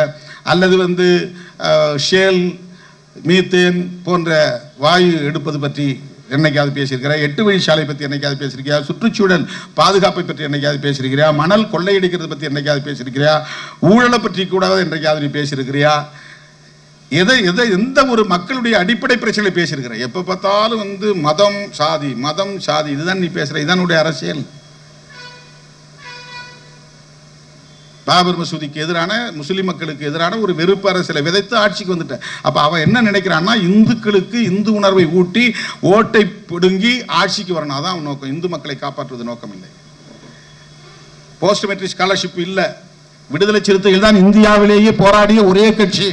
அல்லது வந்து ஷேல் மீத்தேன் போன்ற வாயு எடுப்பது பற்றி என்னைக்காவது பேசியிருக்கிற, 8 வழிச்சாலை பற்றி என்னைக்காவது பேசியிருக்கியா, சுற்றுச்சூழல் பாதுகாப்பை பற்றி என்னைக்காவது பேசியிருக்கிறியா, மணல் கொள்ளையடிக்கிறது பற்றி என்னைக்காவது பேசியிருக்கிறியா, ஊழலை பற்றி கூட என்னைக்காவது நீ பேசியிருக்கிறியா? எந்த ஒரு மக்களுடைய அடிப்படை பிரச்சனை பேசியிருக்கிற? எப்போ பார்த்தாலும் வந்து மதம் சாதி, மதம் சாதி, இதுதான் நீ பேசுகிற, இதுதான் அரசியல். பாபர் மசூதிக்கு எதிரான, முஸ்லிம் மக்களுக்கு எதிரான ஒரு வெறுப்பு அரசியலை விதைத்து ஆட்சிக்கு வந்துட்டேன். அப்போ அவன் என்ன நினைக்கிறான்னா, இந்துக்களுக்கு இந்து உணர்வை ஊட்டி ஓட்டை பிடுங்கி ஆட்சிக்கு வரணும், அதான் அவன் நோக்கம். இந்து மக்களை காப்பாற்றுவது நோக்கம் இல்லை. போஸ்ட் மெட்ரிக் ஸ்காலர்ஷிப் இல்லை. விடுதலை சிறுத்தைகள் தான் இந்தியாவிலேயே போராடிய ஒரே கட்சி.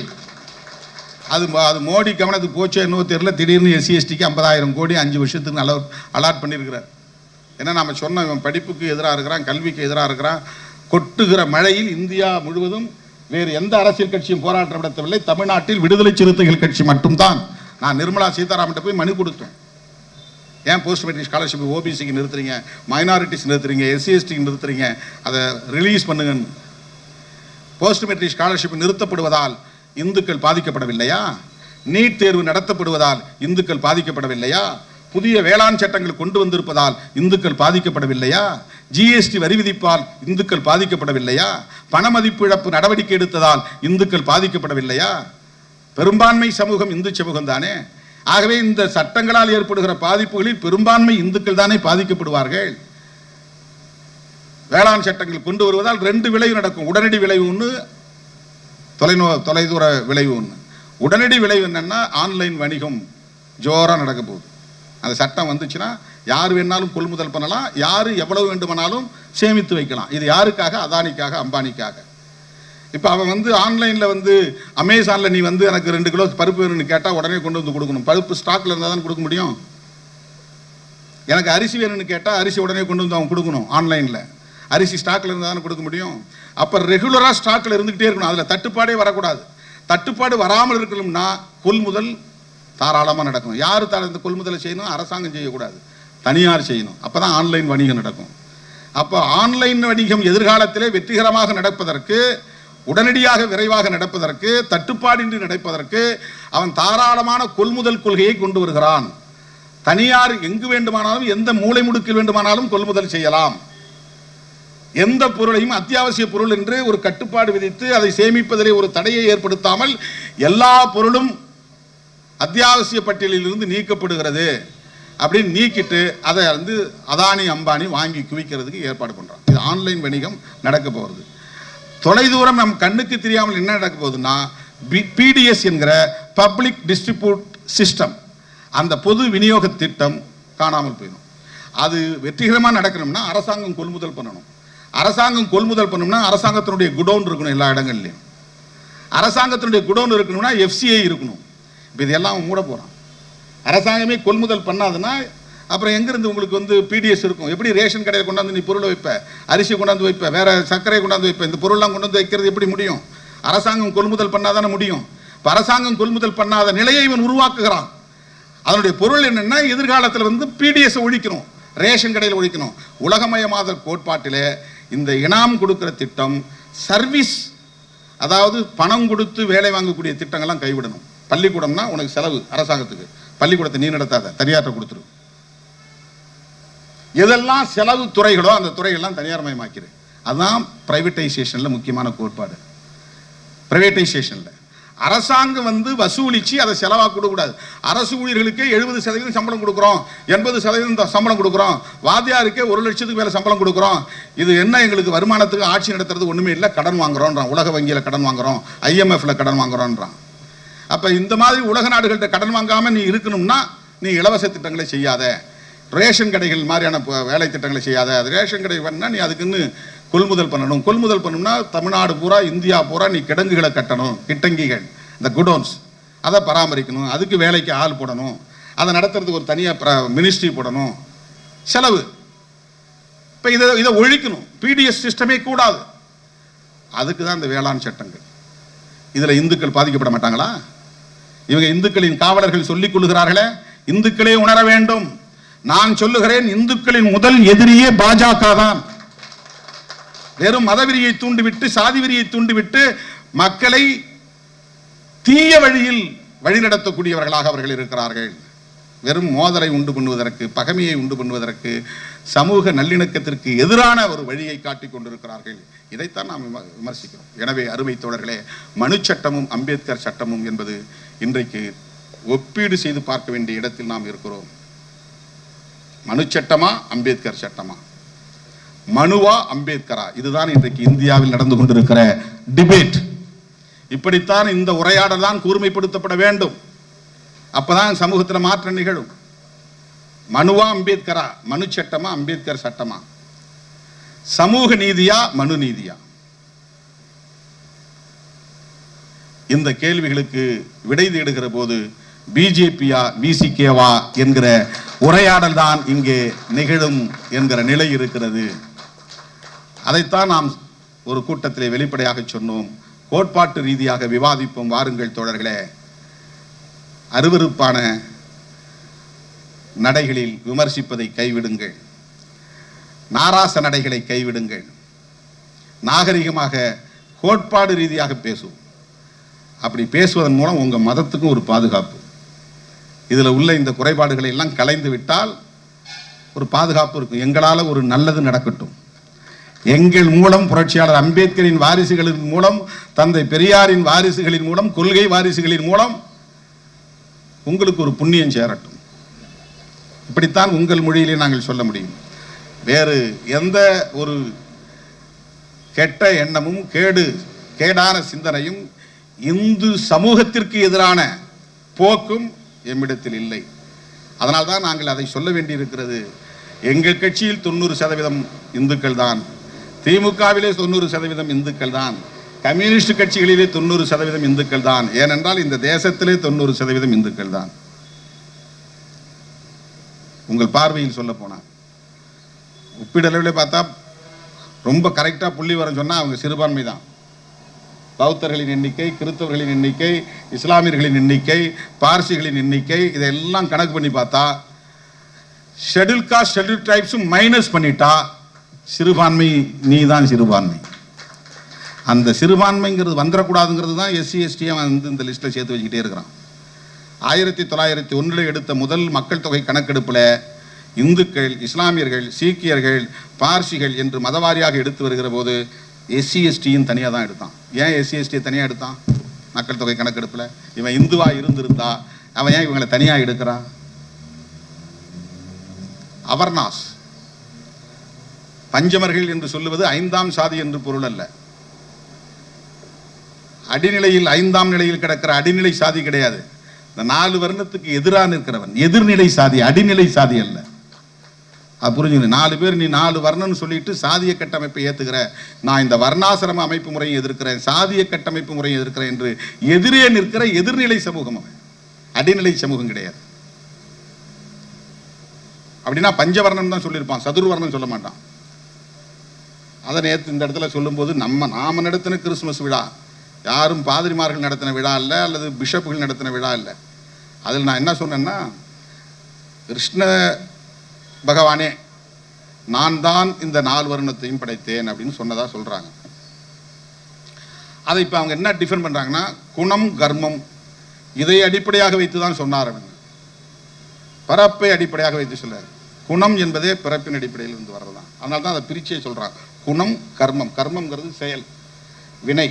அது மோடி கவனத்துக்கு போச்சோ என்னவோ தெரியல, திடீர்னு SC/STக்கு 50,000 கோடி 5 வருஷத்துக்கு அலாட் பண்ணியிருக்கிறார். ஏன்னா நம்ம சொன்ன, இவன் படிப்புக்கு எதிராக இருக்கிறான், கல்விக்கு எதிராக இருக்கிறான். கொட்டுகிற மழையில் இந்தியா முழுவதும் வேறு எந்த அரசியல் கட்சியும் போராட்டம் நடத்தவில்லை. தமிழ்நாட்டில் விடுதலை சிறுத்தைகள் கட்சி மட்டும்தான். நான் நிர்மலா சீதாராமன் போய் மனு கொடுத்தோம். ஏன் போஸ்ட் மெட்ரிக் ஸ்காலர்ஷிப் OBCக்கு நிறுத்துறீங்க, மைனாரிட்டிஸ் நிறுத்துறீங்க, SC/STக்கு நிறுத்துறீங்க, அதை ரிலீஸ் பண்ணுங்கன்னு. போஸ்ட் மெட்ரிக் ஸ்காலர்ஷிப் நிறுத்தப்படுவதால் இந்துக்கள் பாதிக்கப்படவில்லையா? நீட் தேர்வு நடத்தப்படுவதால் இந்துக்கள் பாதிக்கப்படவில்லையா? புதிய வேளாண் சட்டங்கள் கொண்டு வந்திருப்பதால் இந்துக்கள் பாதிக்கப்படவில்லையா? GST வரி விதிப்பால் இந்துக்கள் பாதிக்கப்படவில்லையா? பண மதிப்பு இழப்பு நடவடிக்கை எடுத்ததால் இந்துக்கள் பாதிக்கப்படவில்லையா? பெரும்பான்மை சமூகம் இந்து சமூகம் தானே. ஆகவே இந்த சட்டங்களால் ஏற்படுகிற பாதிப்புகளில் பெரும்பான்மை இந்துக்கள் தானே பாதிக்கப்படுவார்கள். வேளாண் சட்டங்கள் கொண்டு வருவதால் 2 விளைவு நடக்கும். உடனடி விளைவு ஒன்று, தொலைதூர விளைவு ஒன்று. உடனடி விளைவு என்னன்னா ஆன்லைன் வணிகம் ஜோரா நடக்க போகுது. அந்த சட்டம் வந்துச்சுன்னா யார் வேணாலும் கொள்முதல் பண்ணலாம், யார் எவ்வளவு வேண்டுமானாலும் சேமித்து வைக்கலாம். இது யாருக்காக? அதானிக்காக, அம்பானிக்காக. இப்போ அவன் ஆன்லைனில் அமேசானில் நீ எனக்கு 2 கிலோ பருப்பு வேணும்னு கேட்டால் உடனே கொண்டு வந்து கொடுக்கணும். பருப்பு ஸ்டாக்கில் இருந்தால் தான் கொடுக்க முடியும். எனக்கு அரிசி வேணும்னு கேட்டால் அரிசி உடனே கொண்டு வந்து அவன் கொடுக்கணும். ஆன்லைனில் அரிசி ஸ்டாக்கில் இருந்தால் தானே கொடுக்க முடியும். அப்போ ரெகுலராக ஸ்டாக்கில் இருந்துகிட்டே இருக்கணும். அதில் தட்டுப்பாடே வரக்கூடாது. தட்டுப்பாடு வராமல் இருக்கணும்னா கொள்முதல் தாராளமாக நடக்கும். யார் இந்த கொள்முதலை செய்யணும்? அரசாங்கம் செய்யக்கூடாது, தனியார் செய்யணும். அப்போ தான் ஆன்லைன் வணிகம் நடக்கும். அப்போ ஆன்லைன் வணிகம் எதிர்காலத்திலே வெற்றிகரமாக நடப்பதற்கு, உடனடியாக விரைவாக நடப்பதற்கு, தட்டுப்பாடின்றி நடப்பதற்கு அவன் தாராளமான கொள்முதல் கொள்கையை கொண்டு வருகிறான். தனியார் எங்கு வேண்டுமானாலும், எந்த மூலை முடுக்கில் வேண்டுமானாலும் கொள்முதல் செய்யலாம். எந்த பொருளையும் அத்தியாவசிய பொருள் என்று ஒரு கட்டுப்பாடு விதித்து அதை சேமிப்பதிலே ஒரு தடையை ஏற்படுத்தாமல் எல்லா பொருளும் அத்தியாவசிய பட்டியலில் இருந்து நீக்கப்படுகிறது அப்படின்னு நீக்கிட்டு அதை அதானி அம்பானி வாங்கி குவிக்கிறதுக்கு ஏற்பாடு பண்றான். இது ஆன்லைன் வணிகம் நடக்க போகிறது. தொலைதூரம் நம் கண்ணுக்கு தெரியாமல் என்ன நடக்க போகுதுன்னா, பிடிஎஸ் என்கிற பப்ளிக் டிஸ்ட்ரிபியூட் சிஸ்டம், அந்த பொது விநியோக திட்டம் காணாமல் போயிடும். அது வெற்றிகரமாக நடக்கணும்னா அரசாங்கம் கொள்முதல் பண்ணணும். அரசாங்கம் கொள்முதல் பண்ணணும்னா அரசாங்கத்தினுடைய குடோன் இருக்கணும். எல்லா இடங்கள்லையும் அரசாங்கத்தினுடைய குடோன் இருக்கணும்னா எஃப்சிஐ இருக்கணும். இப்போ இதெல்லாம் மூட போகிறான். அரசாங்கமே கொள்முதல் பண்ணாதுன்னா அப்புறம் எங்கேருந்து உங்களுக்கு பிடிஎஸ் இருக்கும்? எப்படி ரேஷன் கடையில் கொண்டாந்து நீ பொருளை வைப்ப, அரிசி கொண்டாந்து வைப்ப, வேற சர்க்கரை கொண்டாந்து வைப்ப, இந்த பொருள்லாம் கொண்டு வந்து வைக்கிறது எப்படி முடியும்? அரசாங்கம் கொள்முதல் பண்ணாதானே முடியும். இப்போ அரசாங்கம் கொள்முதல் பண்ணாத நிலையை இவன் உருவாக்குகிறான். அதனுடைய பொருள் என்னன்னா, எதிர்காலத்தில் பிடிஎஸ் ஒழிக்கணும், ரேஷன் கடையில் ஒழிக்கணும். உலகமயமாதல் கோட்பாட்டிலே இந்த இனாம் கொடுக்கிற திட்டம், சர்வீஸ், அதாவது பணம் கொடுத்து வேலை வாங்கக்கூடிய திட்டங்கள்லாம் கைவிடணும். பள்ளிக்கூடம்னா உனக்கு செலவு அரசாங்கத்துக்கு, பள்ளிக்கூடத்தை நீ நடத்தாத, தனியார்ட்ட கொடுத்துரு. எதெல்லாம் செலவு துறைகளோ அந்த துறைகள்லாம் தனியார் மயமாக்கிடு. அதுதான் பிரைவேட்டைசேஷன்ல முக்கியமான கோட்பாடு. பிரைவேட்டைசேஷன்ல அரசாங்கம் வசூலிச்சு அதை செலவா கொடுக்கூடாது. அரசு ஊழியர்களுக்கே 70% சம்பளம் கொடுக்குறோம், 80% சம்பளம் கொடுக்குறோம், வாத்தியாருக்கே 1 லட்சத்துக்கு மேல சம்பளம் கொடுக்குறோம். இது என்ன எங்களுக்கு வருமானத்துக்கு ஆட்சி நடத்துறது ஒண்ணுமே இல்லை, கடன் வாங்குறோம்ன்றான். உலக வங்கியில கடன் வாங்குறோம், IMFல கடன் வாங்குறோம்ன்றான். அப்ப இந்த மாதிரி உலக நாடுகள்கிட்ட கடன் வாங்காம நீ இருக்கணும்னா நீ இலவச திட்டங்களை செய்யாத, ரேஷன் கடைகள் மாதிரியான வேலை திட்டங்களை செய்யாத. அது ரேஷன் கடை வேணும்னா நீ அதுக்குன்னு கொள்முதல் பண்ணணும். கொள்முதல் பண்ணணும்னா தமிழ்நாடு பூரா, இந்தியா பூரா நீ கிடங்குகளை கட்டணும், கிட்டங்கிகள், இந்த குடோன்ஸ், அதை பராமரிக்கணும். அதுக்கு வேலைக்கு ஆள் போடணும், அதை நடத்துறதுக்கு ஒரு தனியாக மினிஸ்ட்ரி போடணும், செலவு. இப்போ இதை ஒழிக்கணும். பிடிஎஸ் சிஸ்டமே கூடாது. அதுக்கு தான் இந்த வேளாண் சட்டங்கள். இதில் இந்துக்கள் பாதிக்கப்பட மாட்டாங்களா? இவங்க இந்துக்களின் காவலர்கள் சொல்லிக் கொள்ளுகிறார்களே, இந்துக்களே உணர வேண்டும். நான் சொல்லுகிறேன், இந்துக்களின் முதல் எதிரியே பாஜக தான். வெறும் மதவெறியை தூண்டிவிட்டு, சாதி வெறியை தூண்டிவிட்டு மக்களை தீய வழியில் வழிநடத்தக்கூடியவர்களாக அவர்கள் இருக்கிறார்கள். வெறும் மோதலை உண்டு பண்ணுவதற்கு, பகைமையை உண்டு பண்ணுவதற்கு, சமூக நல்லிணக்கத்திற்கு எதிரான ஒரு வழியை காட்டிக் கொண்டிருக்கிறார்கள். இதைத்தான் நாம் விமர்சிக்கிறோம். எனவே அருமை தோழர்களே, மனு சட்டமும் அம்பேத்கர் சட்டமும் என்பது இன்றைக்கு ஒப்பீடு செய்து பார்க்க வேண்டிய இடத்தில் நாம் இருக்கிறோம். மனு சட்டமா அம்பேத்கர் சட்டமா, மனுவா அம்பேத்கரா? இதுதான் இன்றைக்கு இந்தியாவில் நடந்து கொண்டிருக்கிற டிபேட். இப்படித்தான் இந்த உரையாடல் தான் கூர்மைப்படுத்தப்பட வேண்டும். அப்பதான் சமூகத்தில் மாற்றம் நிகழும். மனுவா அம்பேத்கரா, மனு சட்டமா அம்பேத்கர் சட்டமா, சமூக நீதியா மனு நீதியா? இந்த கேள்விகளுக்கு விடை தேடுகிற போது பிஜேபியா விசிகேவா என்கிற உரையாடல் தான் இங்கே நிகழும் என்கிற நிலை இருக்கிறது. அதைத்தான் நாம் ஒரு கூட்டத்திலே வெளிப்படையாக சொன்னோம். கோட்பாட்டு ரீதியாக விவாதிப்போம். வாருங்கள் தோழர்களே. அருவருப்பான நடைகளில் விமர்சிப்பதை கைவிடுங்கள், நாராச நடைகளை கைவிடுங்கள். நாகரிகமாக கோட்பாடு ரீதியாக பேசுவோம். அப்படி பேசுவதன் மூலம் உங்க மதத்துக்கும் ஒரு பாதுகாப்பு. இதில் உள்ள இந்த குறைபாடுகளை எல்லாம் களைந்து விட்டால் ஒரு பாதுகாப்பு இருக்கும். எங்களால் ஒரு நல்லது நடக்கட்டும். எங்கள் மூலம் புரட்சியாளர் அம்பேத்கரின் வாரிசுகளின் மூலம், தந்தை பெரியாரின் வாரிசுகளின் மூலம், கொள்கை வாரிசுகளின் மூலம் உங்களுக்கு ஒரு புண்ணியம் சேரட்டும். இப்படித்தான் உங்கள் மொழியிலே நாங்கள் சொல்ல முடியும். வேறு எந்த ஒரு கெட்ட எண்ணமும் கேடான சிந்தனையும் இந்து சமூகத்திற்கு எதிரான போக்கும் எம்மிடத்தில் இல்லை. அதனால்தான் நாங்கள் அதை சொல்ல வேண்டியிருக்கிறது. எங்கள் கட்சியில் 90% இந்துக்கள் தான், திமுகவிலே 90% இந்துக்கள் தான், கம்யூனிஸ்ட் கட்சிகளிலே 90% இந்துக்கள் தான். ஏனென்றால் இந்த தேசத்திலே 90% இந்துக்கள் தான். உங்கள் பார்வையில் சொல்ல போனால் ஒப்பீடளவில் பார்த்தா ரொம்ப கரெக்டாக புள்ளி வரம் சொன்னால் அவங்க சிறுபான்மை தான். பௌத்தர்களின் எண்ணிக்கை, கிறிஸ்தவர்களின் எண்ணிக்கை, இஸ்லாமியர்களின் எண்ணிக்கை, பார்சிகளின் எண்ணிக்கை, இதெல்லாம் கணக்கு பண்ணி பார்த்தா ஷெட்யூல் காஸ்ட் ஷெட்யூல் ட்ரைப்ஸும் மைனஸ் பண்ணிட்டா சிறுபான்மை நீ தான் சிறுபான்மை. அந்த சிறுபான்மைங்கிறது வந்துடக்கூடாதுங்கிறது தான் எஸ்சி எஸ்டியை வந்து இந்த லிஸ்ட்டில் சேர்த்து வச்சுக்கிட்டே இருக்கிறான். 1901 எடுத்த முதல் மக்கள் தொகை கணக்கெடுப்பில் இந்துக்கள், இஸ்லாமியர்கள், சீக்கியர்கள், பார்சிகள் என்று மதவாரியாக எடுத்து வருகிற போது எஸ்சி எஸ்டியும் தனியாக தான் எடுத்தான். ஏன் எஸ்சி எஸ்டியை தனியாக எடுத்தான்? மக்கள் தொகை கணக்கெடுப்பில் இவன் இந்துவாக இருந்திருந்தா அவன் ஏன் இவங்களை தனியாக எடுக்கிறான்? அவர்னாஸ் பஞ்சமர்கள் என்று சொல்லுவது 5ஆம் சாதி என்று பொருள் அல்ல. அடிநிலையில் 5ஆம் நிலையில் கிடக்கிற அடிநிலை சாதி கிடையாது. இந்த 4 வர்ணத்துக்கு எதிராக நிற்கிறவன் எதிர்நிலை சாதி, அடிநிலை சாதி அல்ல. அது புரிஞ்சுங்க. 4 பேர் நீ 4 வர்ணம்னு சொல்லிட்டு சாதிய கட்டமைப்பை ஏற்றுக்கிற, நான் இந்த வர்ணாசிரம அமைப்பு முறையை எதிர்க்கிறேன், சாதிய கட்டமைப்பு முறையை எதிர்க்கிறேன் என்று எதிரே நிற்கிற எதிர்நிலை சமூகம் அவன், அடிநிலை சமூகம் கிடையாது. அப்படின்னா பஞ்சவர்ணம் தான் சொல்லியிருப்பான், சதுர்வர்ணம் சொல்ல மாட்டான். அதை நேற்று இந்த இடத்துல சொல்லும்போது நாம நடத்தின கிறிஸ்துமஸ் விழா யாரும் பாதிரிமார்கள் நடத்தின விழா இல்லை, அல்லது பிஷப்புகள் நடத்தின விழா இல்லை. அதில் நான் என்ன சொன்னேன்னா, கிருஷ்ண பகவானே நான் தான் இந்த 4 வருணத்தையும் படைத்தேன் அப்படின்னு சொன்னதா சொல்றாங்க. அதை இப்போ அவங்க என்ன டிஃபைன் பண்றாங்கன்னா, குணம் கர்மம் இதை அடிப்படையாக வைத்து தான் சொன்னார். பிறப்பை அடிப்படையாக வைத்து சொல்லார். குணம் என்பதே பிறப்பின் அடிப்படையில் இருந்து வர்றதுதான். அதனால தான் அதை பிரிச்சே சொல்றாங்க. குணம் கர்மம். கர்மம்ங்கிறது செயல், வினை.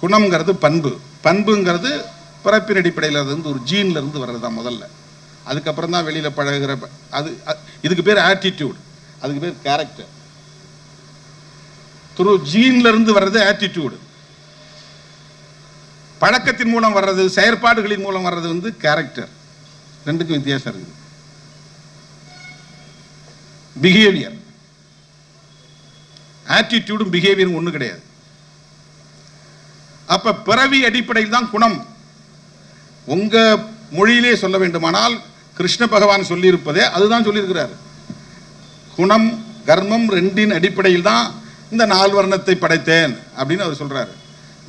குணம்ங்கிறது பண்பு. பண்புங்கிறது பிறப்பின் அடிப்படையில் இருந்து ஒரு ஜீன்ல இருந்து வர்றதுதான் முதல்ல. அதுக்கப்புறம் தான் வெளியில பழகுற அது. இதுக்கு பேர் ஆட்டிடியூட், அதுக்கு பேர் கேரக்டர். த்ரூ ஜீன்ல இருந்து வர்றது ஆட்டிடியூடு. பழக்கத்தின் மூலம் வர்றது, செயற்பாடுகளின் மூலம் வர்றது வந்து கேரக்டர். ரெண்டுக்கும் வித்தியாசம் இருக்குது. பிஹேவியர், ஆட்டிடியூடும் பிஹேவியரும் ஒண்ணு கிடையாது. அப்ப பிறவி அடிப்படையில் தான் குணம். உங்க மொழியிலே சொல்ல வேண்டுமானால் கிருஷ்ண பகவான் சொல்லியிருப்பதே அதுதான் சொல்லியிருக்கிறார். குணம் கர்மம் ரெண்டின் அடிப்படையில் தான் இந்த 4 வர்ணத்தை படைத்தேன் அப்படின்னு அவர் சொல்றாரு.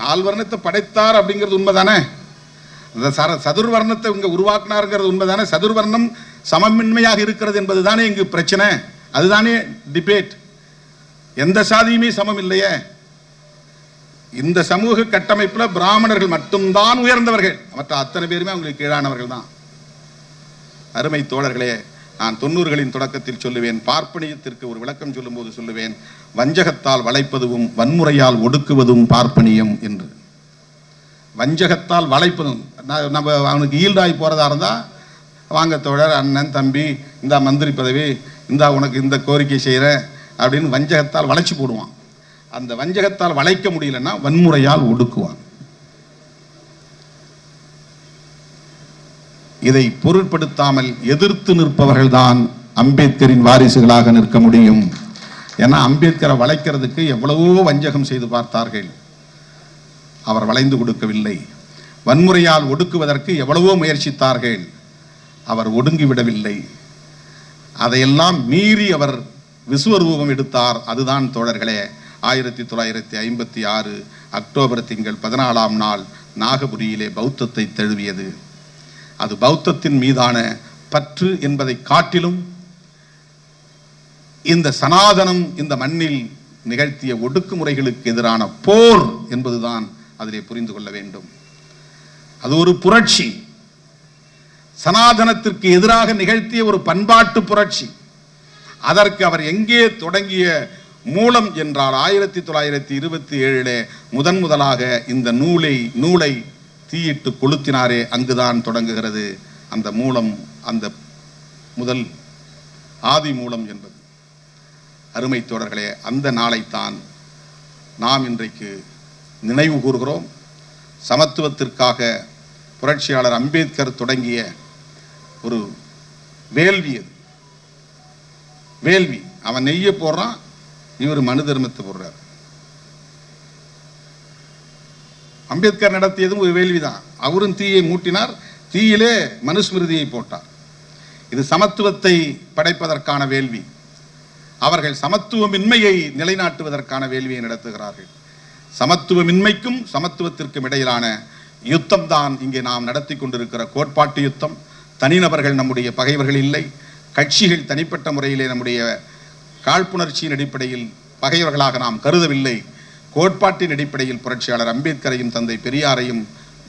4 வர்ணத்தை படைத்தார் அப்படிங்கிறது உண்மைதானே? இந்த சதுர்வர்ணத்தை இங்க உருவாக்கினாருங்கிறது உண்மைதானே? சதுர்வர்ணம் சமமின்மையாக இருக்கிறது என்பது தானே இங்கு பிரச்சனை. அதுதானே டிபேட். எந்த சாதியுமே சமம் இல்லையே. இந்த சமூக கட்டமைப்பில் பிராமணர்கள் மட்டும்தான் உயர்ந்தவர்கள், மற்ற அத்தனை பேருமே அவங்களுக்கு கீழானவர்கள் தான். அருமை தோழர்களே, நான் 90களின் தொடக்கத்தில் சொல்லுவேன், பார்ப்பனியத்திற்கு ஒரு விளக்கம் சொல்லும் போது சொல்லுவேன், வஞ்சகத்தால் வளைப்பதும் வன்முறையால் ஒடுக்குவதும் பார்ப்பனியம் என்று. வஞ்சகத்தால் வளைப்பதும், நம்ம அவனுக்கு ஈல்டாகி போறதா இருந்தா, வாங்க தோழர், அண்ணன், தம்பி, இந்த மந்திரி பதவி, இந்த உனக்கு இந்த கோரிக்கை செய்கிறேன் அப்படின்னு வஞ்சகத்தால் வளைச்சு போடுவான். அந்த வஞ்சகத்தால் வளைக்க முடியலன்னா வன்முறையால் ஒடுக்குவான். இதை பொருட்படுத்தாமல் எதிர்த்து நிற்பவர்கள் தான் அம்பேத்கரின் வாரிசுகளாக நிற்க முடியும். ஏன்னா அம்பேத்கரை வளைக்கிறதுக்கு எவ்வளவோ வஞ்சகம் செய்து பார்த்தார்கள், அவர் வளைந்து கொடுக்கவில்லை. வன்முறையால் ஒடுக்குவதற்கு எவ்வளவோ முயற்சித்தார்கள், அவர் ஒடுங்கிவிடவில்லை. அதையெல்லாம் மீறி அவர் விசுவரூபம் எடுத்தார். அதுதான் தோழர்களே 1956 அக்டோபர் திங்கள் 14ஆம் நாள் நாகபுரியிலே பௌத்தத்தை தழுவியது. அது பௌத்தத்தின் மீதான பற்று என்பதை காட்டிலும் இந்த சனாதனம் இந்த மண்ணில் நிகழ்த்திய ஒடுக்குமுறைகளுக்கு எதிரான போர் என்பதுதான் அதிலே புரிந்து கொள்ள வேண்டும். அது ஒரு புரட்சி, சனாதனத்திற்கு எதிராக நிகழ்த்திய ஒரு பண்பாட்டு புரட்சி. அதற்கு அவர் எங்கே தொடங்கிய மூலம் என்றால் 1927 முதலாக இந்த நூலை தீயிட்டு கொளுத்தினாரே, அங்குதான் தொடங்குகிறது அந்த மூலம், அந்த முதல் ஆதி மூலம் என்பது. அருமை தோழர்களே, அந்த நாளைத்தான் நாம் இன்றைக்கு நினைவு கூறுகிறோம். சமத்துவத்திற்காக புரட்சியாளர் அம்பேத்கர் தொடங்கிய ஒரு வேள்வி. அது வேள்வி. அவன் நெய்ய போடுறான், இவர் மனு தர்மத்தை போடுறார். அம்பேத்கர் நடத்தியதும் ஒரு வேள்விதான். அவரும் தீயை மூட்டினார், தீயிலே மனுஸ்மிருதியை போட்டார். இது சமத்துவத்தை படைப்பதற்கான வேள்வி. அவர்கள் சமத்துவமின்மையை நிலைநாட்டுவதற்கான வேள்வியை நடத்துகிறார்கள். சமத்துவமின்மைக்கும் சமத்துவத்திற்கும் இடையிலான யுத்தம் தான் இங்கே நாம் நடத்தி கொண்டிருக்கிற கோட்பாட்டு யுத்தம். தனிநபர்கள் நம்முடைய பகைவர்கள் இல்லை. கட்சிகள் தனிப்பட்ட முறையிலே நம்முடைய காழ்ப்புணர்ச்சியின் அடிப்படையில் பகைவர்களாக நாம் கருதவில்லை. கோட்பாட்டின் அடிப்படையில் புரட்சியாளர் அம்பேத்கரையும் தந்தை பெரியாரையும்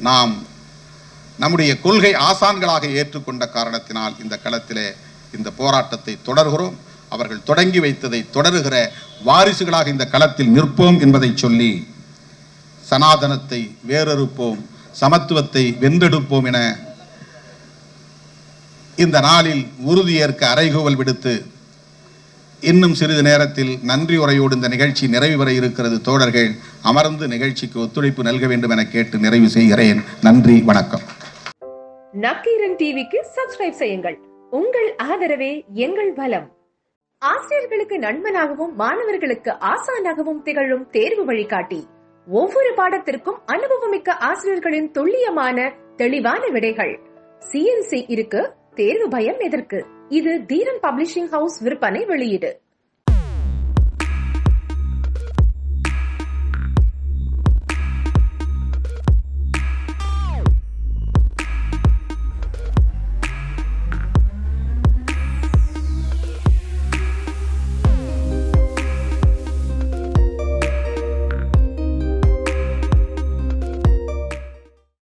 நாம் நம்முடைய கொள்கை ஆசான்களாக ஏற்றுக்கொண்ட காரணத்தினால் இந்த களத்திலே இந்த போராட்டத்தை தொடர்கிறோம். அவர்கள் தொடங்கி வைத்ததை தொடருகிற வாரிசுகளாக இந்த களத்தில் நிற்போம் என்பதை சொல்லி, சனாதனத்தை வேறறுப்போம், சமத்துவத்தை வென்றெடுப்போம் என இந்த நாளில் உறுதியேற்க அறைகூவல் விடுத்து, இன்னும் சிறிது நேரத்தில் நன்றி உரையோடு இந்த நிகழ்ச்சி நிறைவு வர இருக்கிறது. தோழர்கள் அமர்ந்து நிகழ்ச்சிக்கு ஒத்துழைப்பு நல்க வேண்டும் என கேட்டு நிறைவு செய்கிறேன். நன்றி, வணக்கம். நக்கீரன் டிவிக்கு சப்ஸ்கிரைப் செய்யுங்கள். உங்கள் ஆதரவே எங்கள் பலம். ஆசிரியர்களுக்கு நண்பனாகவும் மாணவர்களுக்கு ஆசானாகவும் திகழும் தேர்வு வழிகாட்டி. ஒவ்வொரு பாடத்திற்கும் அனுபவமிக்க ஆசிரியர்களின் துல்லியமான தெளிவான விடைகள். CNC இருக்கு, தேர்வு பயம் எதற்கு? இது தீரன் பப்ளிஷிங் ஹவுஸ் விற்பனை வெளியீடு.